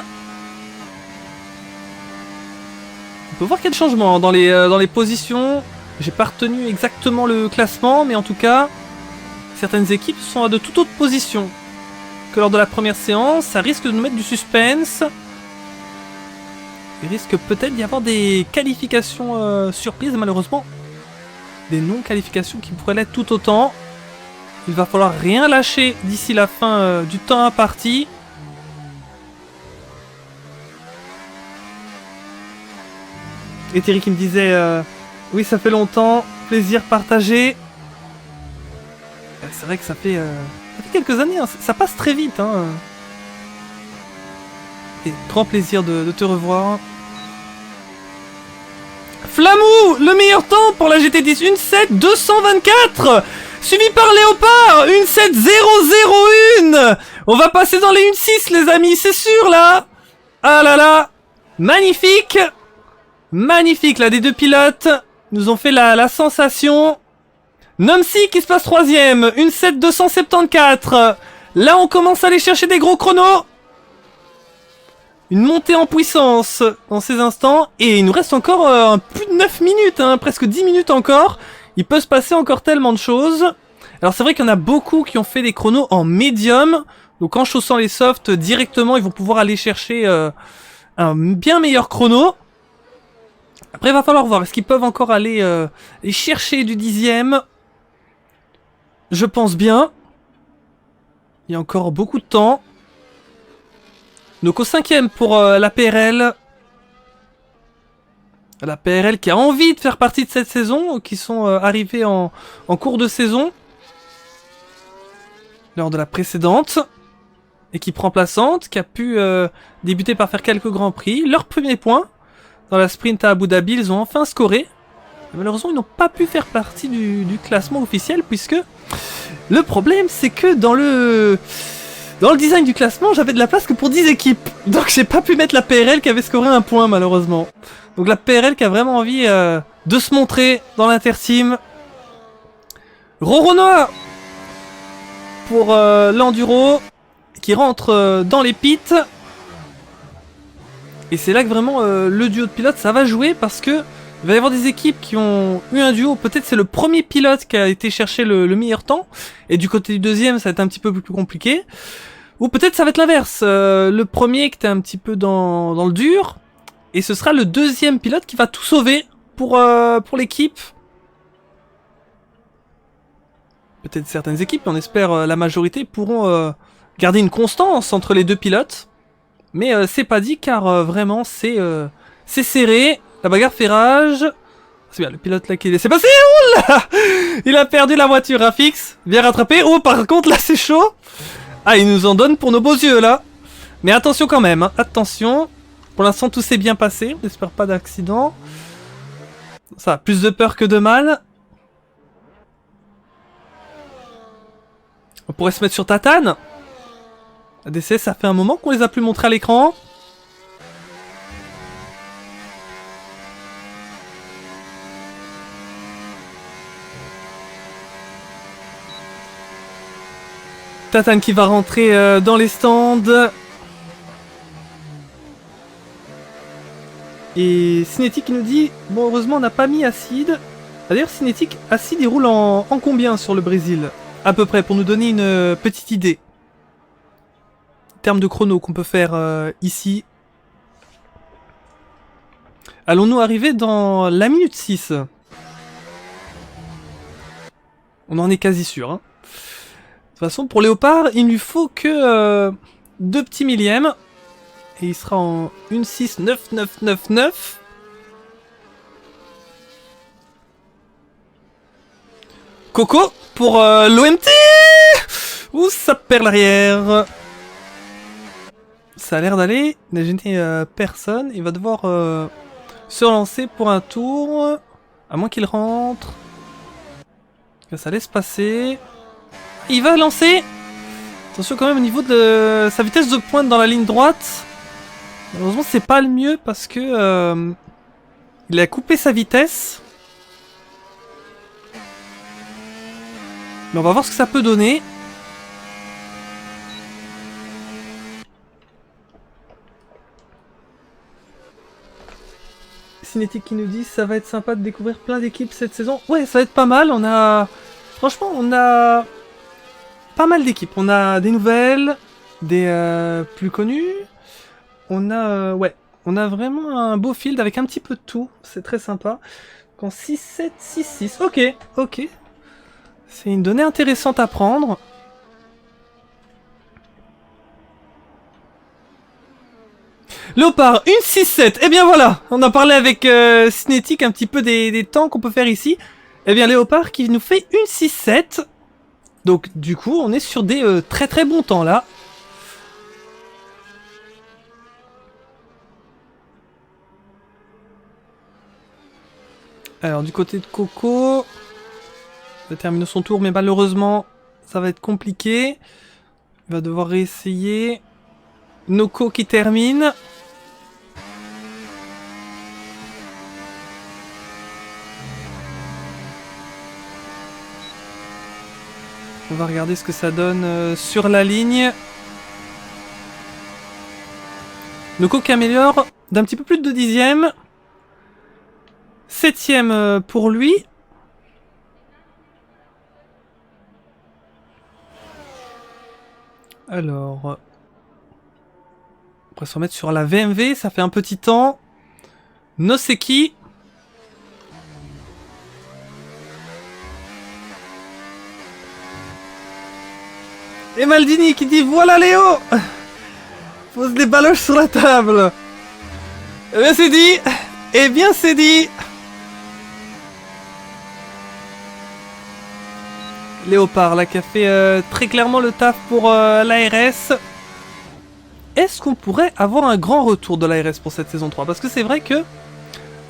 On peut voir qu'il y a des changements dans les positions. J'ai pas retenu exactement le classement, mais en tout cas, certaines équipes sont à de toute autre position que lors de la première séance. Ça risque de nous mettre du suspense. Il risque peut-être d'y avoir des qualifications surprises, malheureusement. Des non-qualifications qui pourraient l'être tout autant. Il va falloir rien lâcher d'ici la fin du temps imparti. Et Thierry qui me disait oui, ça fait longtemps, plaisir partagé. C'est vrai que ça fait quelques années, hein. Ça passe très vite. Hein. Et grand plaisir de te revoir. Flamou, le meilleur temps pour la GT10, 1.7.224, suivi par Léopard, 1.7.001. On va passer dans les 1.6 les amis, c'est sûr là. Ah là là, magnifique. Magnifique là, des deux pilotes nous ont fait la sensation. Nomsi qui se passe 3ème, 1.7.274. Là on commence à aller chercher des gros chronos. Une montée en puissance dans ces instants. Et il nous reste encore plus de 9 minutes, hein, presque 10 minutes encore. Il peut se passer encore tellement de choses. Alors c'est vrai qu'il y en a beaucoup qui ont fait des chronos en médium. Donc en chaussant les softs directement, ils vont pouvoir aller chercher un bien meilleur chrono. Après il va falloir voir, est-ce qu'ils peuvent encore aller chercher du 10e? Je pense bien. Il y a encore beaucoup de temps. Donc au 5e pour la PRL. La PRL qui a envie de faire partie de cette saison, qui sont arrivés en cours de saison. Lors de la précédente. Équipe remplaçante qui a pu débuter par faire quelques grands prix. Leur premier point dans la sprint à Abu Dhabi, ils ont enfin scoré. Malheureusement, ils n'ont pas pu faire partie du classement officiel puisque le problème, c'est que dans le design du classement, j'avais de la place que pour 10 équipes. Donc j'ai pas pu mettre la PRL qui avait scoré un point malheureusement. Donc la PRL qui a vraiment envie de se montrer dans l'interteam. Roronoa pour l'enduro qui rentre dans les pits. Et c'est là que vraiment le duo de pilotes ça va jouer parce que il va y avoir des équipes qui ont eu un duo, peut-être c'est le premier pilote qui a été chercher le meilleur temps, et du côté du deuxième ça va être un petit peu plus compliqué. Ou peut-être ça va être l'inverse, le premier qui était un petit peu dans le dur, et ce sera le deuxième pilote qui va tout sauver pour l'équipe. Peut-être certaines équipes, on espère la majorité, pourront garder une constance entre les deux pilotes. Mais c'est pas dit car vraiment c'est serré. La bagarre fait rage. C'est bien, le pilote là qui laissé passer. Oh là, il a perdu la voiture à fixe. Bien rattrapé. Oh, par contre là c'est chaud. Ah, il nous en donne pour nos beaux yeux là. Mais attention quand même, hein. Attention. Pour l'instant tout s'est bien passé. On espère pas d'accident. Ça a plus de peur que de mal. On pourrait se mettre sur Tatane. ADC, ça fait un moment qu'on les a plus montrés à l'écran. Tatane qui va rentrer dans les stands. Et Cinétique qui nous dit, bon heureusement on n'a pas mis Acide. D'ailleurs Cinétique, Acide il roule en combien sur le Brésil? À peu près, pour nous donner une petite idée. En termes de chrono qu'on peut faire ici. Allons-nous arriver dans la minute 6? On en est quasi sûr. Hein. De toute façon, pour Léopard, il lui faut que 2 petits millièmes. Et il sera en 1.6.9.9.9.9. Coco pour l'OMT. Ouh, ça perd l'arrière. Ça a l'air d'aller. Il n'a gêné personne. Il va devoir se relancer pour un tour. À moins qu'il rentre. Ça laisse passer. Il va lancer. Attention quand même au niveau de sa vitesse de pointe dans la ligne droite. Malheureusement c'est pas le mieux parce que il a coupé sa vitesse. Mais on va voir ce que ça peut donner. Cinétique qui nous dit ça va être sympa de découvrir plein d'équipes cette saison. Ouais, ça va être pas mal. On a... Franchement, on a pas mal d'équipes. On a des nouvelles, des plus connues. On a... ouais, on a vraiment un beau field avec un petit peu de tout. C'est très sympa. Quand 6-7, 6-6. Ok, ok. C'est une donnée intéressante à prendre. Léopard, une 6-7. Eh bien voilà, on a parlé avec Cinétique un petit peu des temps qu'on peut faire ici. Eh bien Léopard qui nous fait une 6-7. Donc du coup, on est sur des très très bons temps là. Alors du côté de Coco, il va terminer son tour, mais malheureusement, ça va être compliqué. Il va devoir réessayer. Noko qui termine. On va regarder ce que ça donne sur la ligne. Noko qui améliore d'un petit peu plus de 2 dixièmes. 7ème pour lui. Alors... on pourrait se remettre sur la VMV, ça fait un petit temps. Noseki. Et Maldini qui dit voilà Léo. Pose des baloches sur la table. Eh bien c'est dit. Eh bien c'est dit. Léopard là qui a fait très clairement le taf pour l'ARS. Est-ce qu'on pourrait avoir un grand retour de l'ARS pour cette saison 3? Parce que c'est vrai que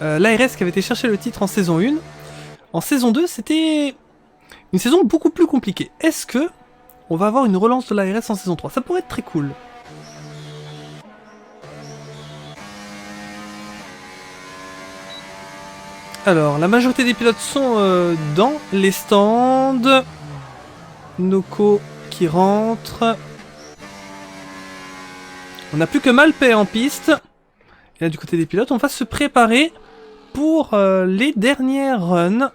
l'ARS qui avait été chercher le titre en saison 1, en saison 2 c'était une saison beaucoup plus compliquée. Est-ce que on va avoir une relance de l'ARS en saison 3? Ça pourrait être très cool. Alors, la majorité des pilotes sont dans les stands. Noko qui rentre. On n'a plus que Malpay en piste. Et là, du côté des pilotes, on va se préparer pour les dernières runs.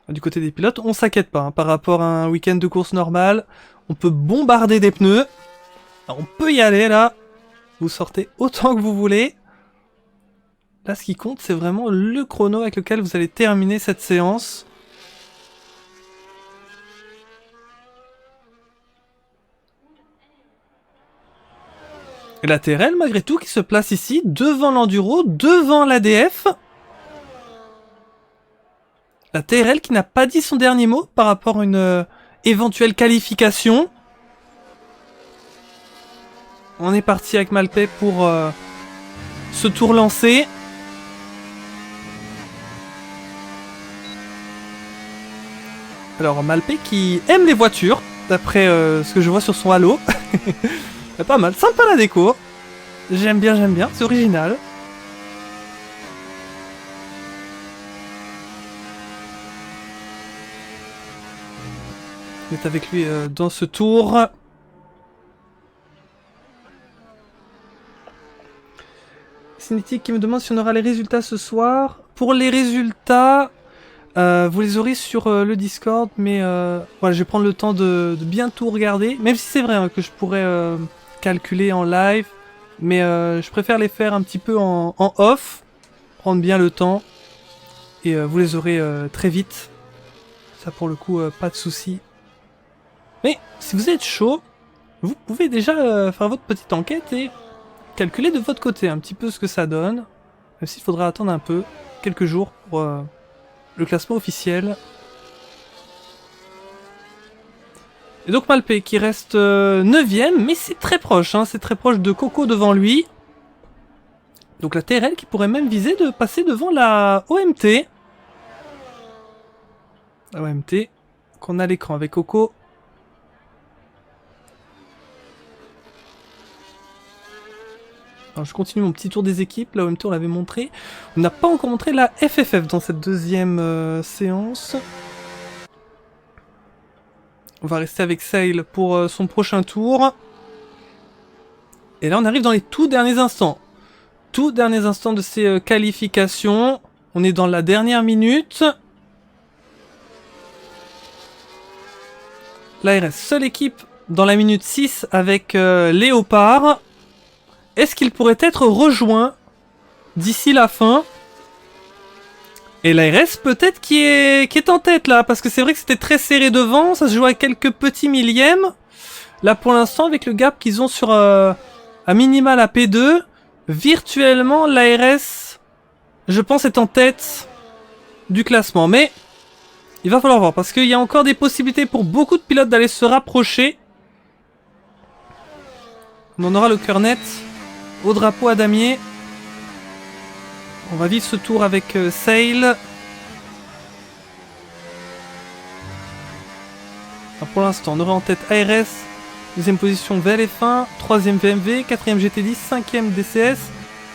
Du côté des pilotes, on s'inquiète pas. Hein, par rapport à un week-end de course normal, on peut bombarder des pneus. Alors, on peut y aller là. Vous sortez autant que vous voulez. Là, ce qui compte, c'est vraiment le chrono avec lequel vous allez terminer cette séance. Et la TRL, malgré tout, qui se place ici, devant l'Enduro, devant l'ADF. La TRL qui n'a pas dit son dernier mot par rapport à une éventuelle qualification. On est parti avec Malpay pour ce tour lancé. Alors Malpay qui aime les voitures, d'après ce que je vois sur son halo. Pas mal, sympa la déco. J'aime bien, c'est original. On est avec lui dans ce tour. Cinétique qui me demande si on aura les résultats ce soir. Pour les résultats, vous les aurez sur le Discord, mais voilà, je vais prendre le temps de bien tout regarder. Même si c'est vrai hein, que je pourrais calculer en live, mais je préfère les faire un petit peu en off, prendre bien le temps, et vous les aurez très vite. Ça pour le coup, pas de souci. Mais si vous êtes chaud, vous pouvez déjà faire votre petite enquête et calculer de votre côté un petit peu ce que ça donne. Même s'il faudra attendre un peu, quelques jours pour le classement officiel. Et donc Malpay qui reste 9ème, mais c'est très proche, hein, c'est très proche de Coco devant lui. Donc la TRL qui pourrait même viser de passer devant la OMT. La OMT qu'on a à l'écran avec Coco. Alors je continue mon petit tour des équipes, la OMT on l'avait montré. On n'a pas encore montré la FFF dans cette deuxième séance. On va rester avec Sail pour son prochain tour. Et là on arrive dans les tout derniers instants. Tout derniers instants de ces qualifications. On est dans la dernière minute. Là il reste seule équipe dans la minute 6 avec Léopard. Est-ce qu'il pourrait être rejoint d'ici la fin? Et l'ARS peut-être qui est en tête là, parce que c'est vrai que c'était très serré devant, ça se joue à quelques petits millièmes. Là pour l'instant avec le gap qu'ils ont sur à minima la P2, virtuellement l'ARS, je pense, est en tête du classement. Mais il va falloir voir, parce qu'il y a encore des possibilités pour beaucoup de pilotes d'aller se rapprocher. On aura le cœur net au drapeau à damier. On va vivre ce tour avec Sail. Alors pour l'instant, on aurait en tête ARS, deuxième position VLF1, troisième VMV, quatrième GT10, cinquième DCS,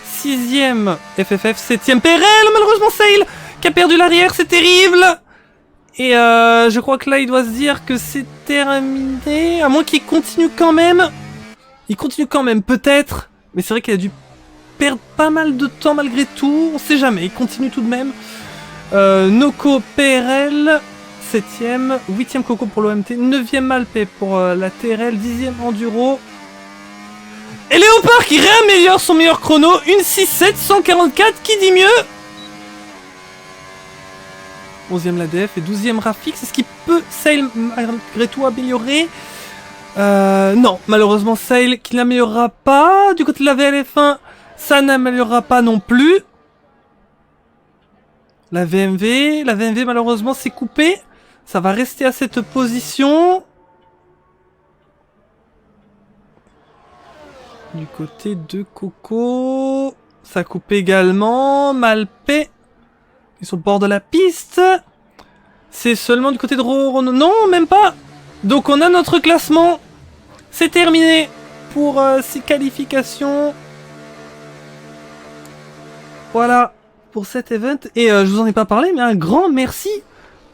sixième FFF, septième PRL. Malheureusement Sail qui a perdu l'arrière, c'est terrible. Et je crois que là il doit se dire que c'est terminé, à moins qu'il continue quand même. Il continue quand même peut-être, mais c'est vrai qu'il a dû perdre pas mal de temps malgré tout, on sait jamais, il continue tout de même. Noko PRL, 7ème, 8ème Coco pour l'OMT, 9ème Alpé pour la TRL, 10ème Enduro. Et Léopard qui réaméliore son meilleur chrono, une 6-7, 144, qui dit mieux? 11ème l'ADF et 12ème Rafix, est-ce qu'il peut Sail malgré tout améliorer? Non, malheureusement Sail qui n'améliorera pas. Du côté de la VLF1, ça n'améliorera pas non plus. La VMV malheureusement s'est coupée. Ça va rester à cette position. Du côté de Coco, ça coupe également. Malpé, ils sont au bord de la piste. C'est seulement du côté de Rono. Non, même pas. Donc on a notre classement. C'est terminé pour ces qualifications. Voilà pour cet event. Et je vous en ai pas parlé, mais un grand merci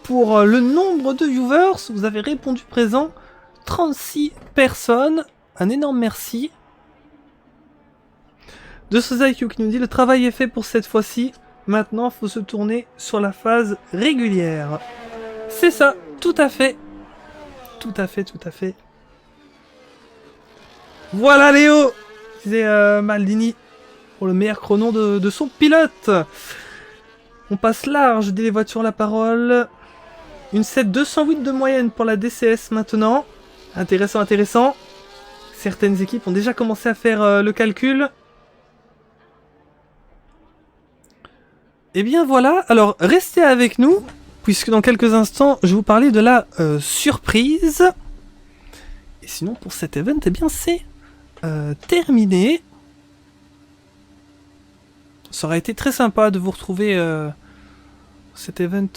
pour le nombre de viewers. Vous avez répondu présent. 36 personnes. Un énorme merci. De Sosaikyu qui nous dit le travail est fait pour cette fois-ci. Maintenant, faut se tourner sur la phase régulière. C'est ça, tout à fait. Tout à fait, tout à fait. Voilà Léo, disait Maldini, pour le meilleur chrono de son pilote. On passe large dès les voitures la parole. Une 7,208 de moyenne pour la DCS maintenant. Intéressant, intéressant. Certaines équipes ont déjà commencé à faire le calcul. Et bien voilà, alors restez avec nous, puisque dans quelques instants, je vais vous parler de la surprise. Et sinon, pour cet event, eh bien c'est terminé. Ça aurait été très sympa de vous retrouver cet event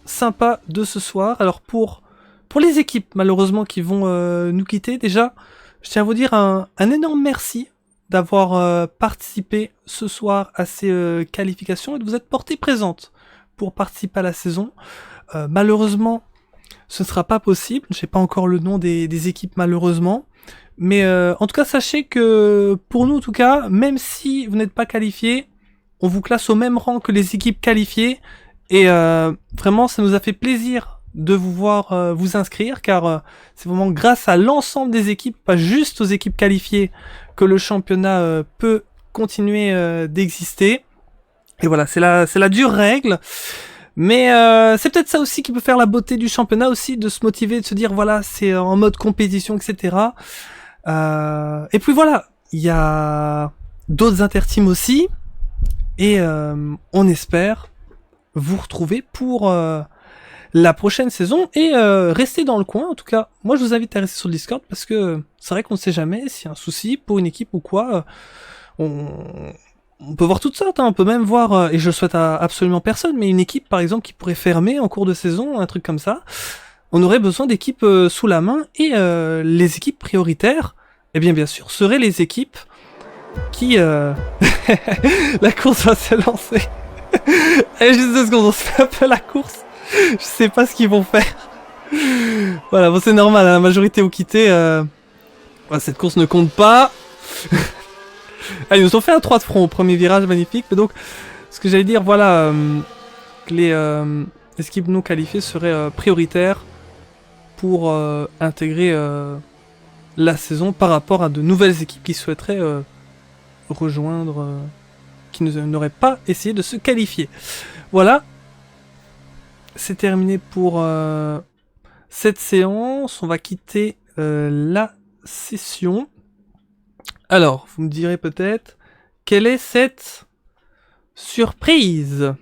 sympa de ce soir. Alors pour les équipes, malheureusement, qui vont nous quitter, déjà, je tiens à vous dire un énorme merci d'avoir participé ce soir à ces qualifications et de vous être porté présente pour participer à la saison. Malheureusement, ce ne sera pas possible. Je n'ai pas encore le nom des équipes, malheureusement. Mais en tout cas, sachez que pour nous, en tout cas, même si vous n'êtes pas qualifié, on vous classe au même rang que les équipes qualifiées. Et vraiment, ça nous a fait plaisir de vous voir vous inscrire, car c'est vraiment grâce à l'ensemble des équipes, pas juste aux équipes qualifiées, que le championnat peut continuer d'exister. Et voilà, c'est la dure règle. Mais c'est peut-être ça aussi qui peut faire la beauté du championnat aussi, de se motiver, de se dire voilà, c'est en mode compétition, etc. Et puis voilà, il y a d'autres interteams aussi. Et on espère vous retrouver pour la prochaine saison et rester dans le coin. En tout cas, moi je vous invite à rester sur le Discord parce que c'est vrai qu'on ne sait jamais s'il y a un souci pour une équipe ou quoi. On peut voir toutes sortes, hein. On peut même voir, et je le souhaite à absolument personne, mais une équipe par exemple qui pourrait fermer en cours de saison, un truc comme ça. On aurait besoin d'équipes sous la main et les équipes prioritaires, eh bien sûr, seraient les équipes qui... La course va se lancer. Allez, juste 2 secondes, on se fait un peu la course. Je sais pas ce qu'ils vont faire. Voilà, bon c'est normal, hein, la majorité ont quitté. Voilà, cette course ne compte pas. Allez, ils nous ont fait un 3 de front au premier virage, magnifique. Mais donc, ce que j'allais dire, voilà, que les équipes non qualifiées seraient prioritaires pour intégrer la saison par rapport à de nouvelles équipes qui souhaiteraient rejoindre, qui n'auraient pas essayé de se qualifier. Voilà. C'est terminé pour cette séance. On va quitter la session. Alors, vous me direz peut-être, quelle est cette surprise?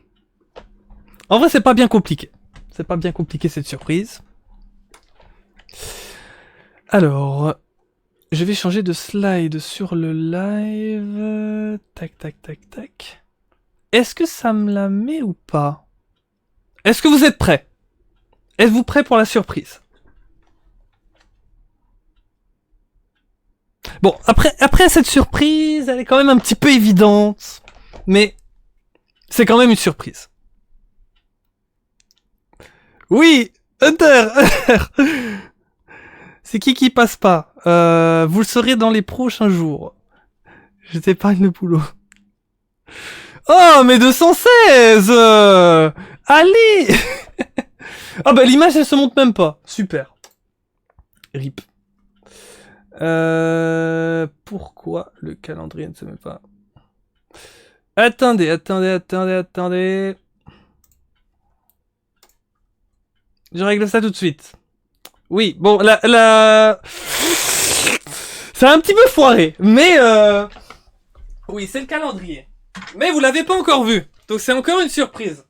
En vrai, c'est pas bien compliqué. C'est pas bien compliqué cette surprise. Alors, je vais changer de slide sur le live. Tac, tac, tac, tac. Est-ce que ça me la met ou pas? Est-ce que vous êtes prêts? Êtes-vous prêts pour la surprise? Bon, après cette surprise, elle est quand même un petit peu évidente, mais c'est quand même une surprise. Oui, Hunter. C'est qui passe pas? Vous le saurez dans les prochains jours. Je t'épargne le boulot. Oh, mais 216 Allez. Ah bah l'image elle se monte même pas. Super. RIP. Pourquoi le calendrier ne se met pas? Attendez. Je règle ça tout de suite. Oui, bon, c'est un petit peu foiré, mais oui, c'est le calendrier. Mais vous l'avez pas encore vu, donc c'est encore une surprise.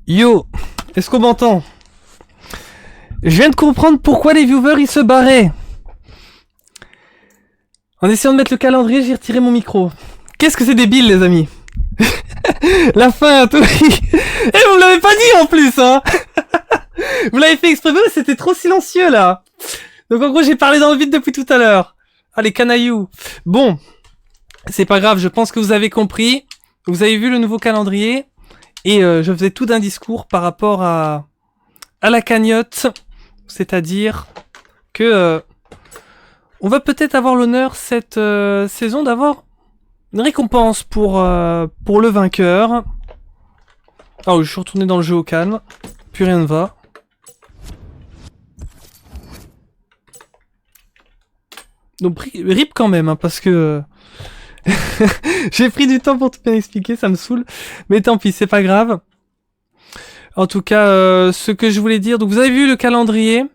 Yo, est-ce qu'on m'entend? Je viens de comprendre pourquoi les viewers ils se barraient. En essayant de mettre le calendrier, j'ai retiré mon micro. Qu'est-ce que c'est débile, les amis. La fin à tout. Et vous me l'avez pas dit en plus, hein. Vous l'avez fait exprès, mais c'était trop silencieux là. Donc en gros, j'ai parlé dans le vide depuis tout à l'heure. Ah, les canailloux. Bon, c'est pas grave, je pense que vous avez compris. Vous avez vu le nouveau calendrier. Et je faisais tout d'un discours par rapport à la cagnotte. C'est-à-dire que on va peut-être avoir l'honneur cette saison d'avoir une récompense pour le vainqueur. Oh, je suis retourné dans le jeu au calme. Plus rien ne va. Donc rip quand même, hein, parce que j'ai pris du temps pour tout bien expliquer, ça me saoule. Mais tant pis, c'est pas grave. En tout cas, ce que je voulais dire, donc vous avez vu le calendrier.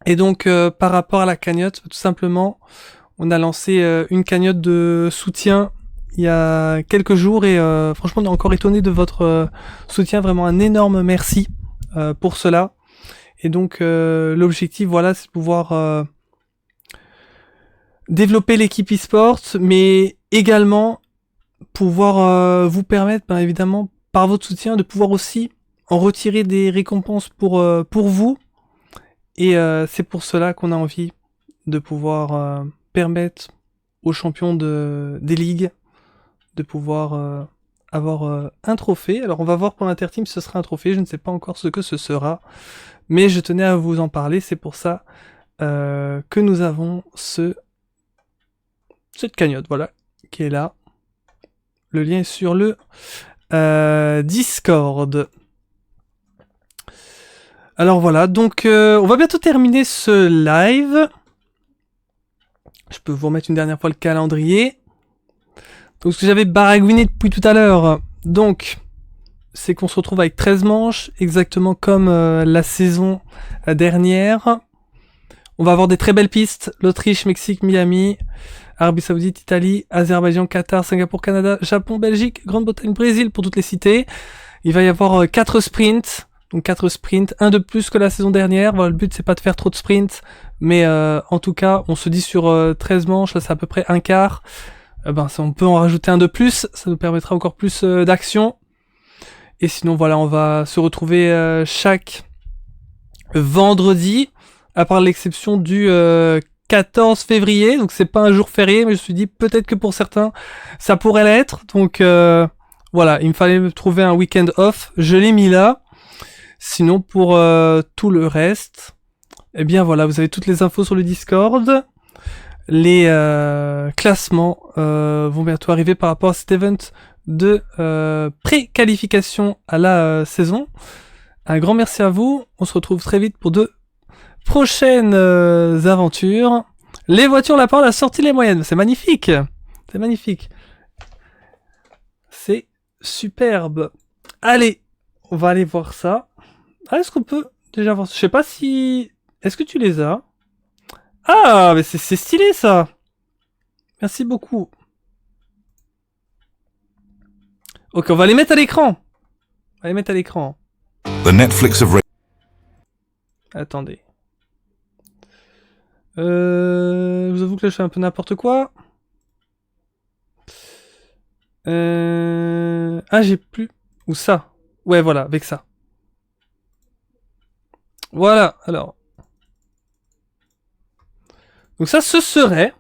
Et donc, par rapport à la cagnotte, tout simplement, on a lancé une cagnotte de soutien il y a quelques jours. Et franchement, on est encore étonné de votre soutien. Vraiment un énorme merci pour cela. Et donc, l'objectif, voilà, c'est de pouvoir développer l'équipe e-sport, mais également pouvoir vous permettre, bien évidemment, par votre soutien, de pouvoir aussi en retirer des récompenses pour vous. Et c'est pour cela qu'on a envie de pouvoir permettre aux champions des ligues de pouvoir avoir un trophée. Alors on va voir pour l'Interteam si ce sera un trophée, je ne sais pas encore ce que ce sera, mais je tenais à vous en parler, c'est pour ça que nous avons cette cagnotte, voilà, qui est là. Le lien est sur le Discord. Alors voilà, donc on va bientôt terminer ce live. Je peux vous remettre une dernière fois le calendrier. Donc ce que j'avais baragouiné depuis tout à l'heure, donc c'est qu'on se retrouve avec 13 manches, exactement comme la saison dernière. On va avoir des très belles pistes, l'Autriche, Mexique, Miami, Arabie Saoudite, Italie, Azerbaïdjan, Qatar, Singapour, Canada, Japon, Belgique, Grande-Bretagne, Brésil, pour toutes les cités. Il va y avoir 4 sprints, donc 4 sprints, un de plus que la saison dernière. Voilà, le but c'est pas de faire trop de sprints, mais en tout cas, on se dit sur 13 manches, là c'est à peu près un quart. On peut en rajouter un de plus, ça nous permettra encore plus d'action. Et sinon voilà, on va se retrouver chaque vendredi, à part l'exception du 14 février, donc c'est pas un jour férié, mais je me suis dit peut-être que pour certains ça pourrait l'être, donc voilà, il me fallait trouver un week-end off, je l'ai mis là. Sinon pour tout le reste, eh bien voilà, vous avez toutes les infos sur le Discord. Les classements vont bientôt arriver par rapport à cet event de pré-qualification à la saison. Un grand merci à vous, on se retrouve très vite pour de prochaines aventures. Les voitures, la parole a sorti les moyennes, c'est magnifique. C'est magnifique. C'est superbe. Allez, on va aller voir ça. Ah, est-ce qu'on peut déjà voir ça? Je sais pas si... Est-ce que tu les as? Ah, mais c'est stylé ça. Merci beaucoup. Ok, on va les mettre à l'écran. On va les mettre à l'écran. The Netflix of... Attendez. Je vous avoue que là je fais un peu n'importe quoi. Ah, j'ai plus... Ou ça. Ouais, voilà, avec ça. Voilà, alors. Donc ça, ce serait,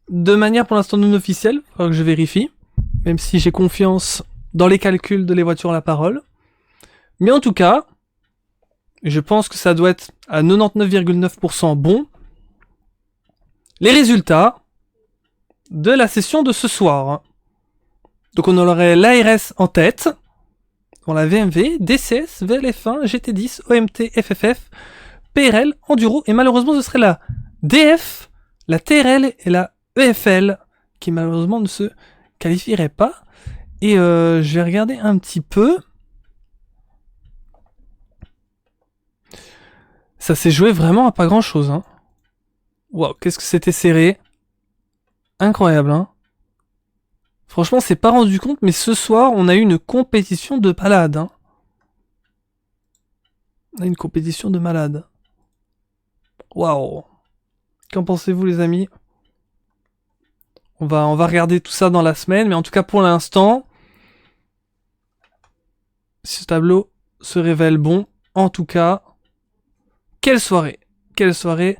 de manière pour l'instant non officielle, il faudra que je vérifie, même si j'ai confiance dans les calculs de les voitures à la parole. Mais en tout cas, je pense que ça doit être à 99,9% bon. Les résultats de la session de ce soir. Donc on aurait l'ARS en tête, on la VMV, DCS, VLF1, GT10, OMT, FFF, PRL, Enduro, et malheureusement ce serait la DF, la TRL et la EFL qui malheureusement ne se qualifieraient pas. Et je vais regarder un petit peu. Ça s'est joué vraiment à pas grand chose, hein. Waouh, qu'est-ce que c'était serré. Incroyable, hein. Franchement, c'est pas rendu compte, mais ce soir, on a eu une compétition de malade. Hein. On a une compétition de malade. Waouh. Qu'en pensez-vous, les amis? On va regarder tout ça dans la semaine, mais en tout cas, pour l'instant, ce tableau se révèle bon. En tout cas, quelle soirée. Quelle soirée.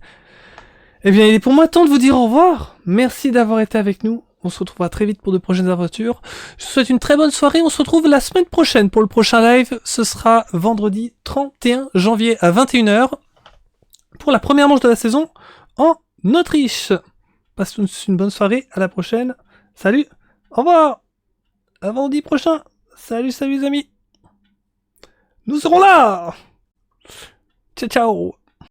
Eh bien, il est pour moi temps de vous dire au revoir. Merci d'avoir été avec nous. On se retrouvera très vite pour de prochaines aventures. Je vous souhaite une très bonne soirée. On se retrouve la semaine prochaine pour le prochain live. Ce sera vendredi 31 janvier à 21h pour la première manche de la saison en Autriche. Passez une bonne soirée. À la prochaine. Salut. Au revoir. À vendredi prochain. Salut, salut les amis. Nous serons là. Ciao, ciao.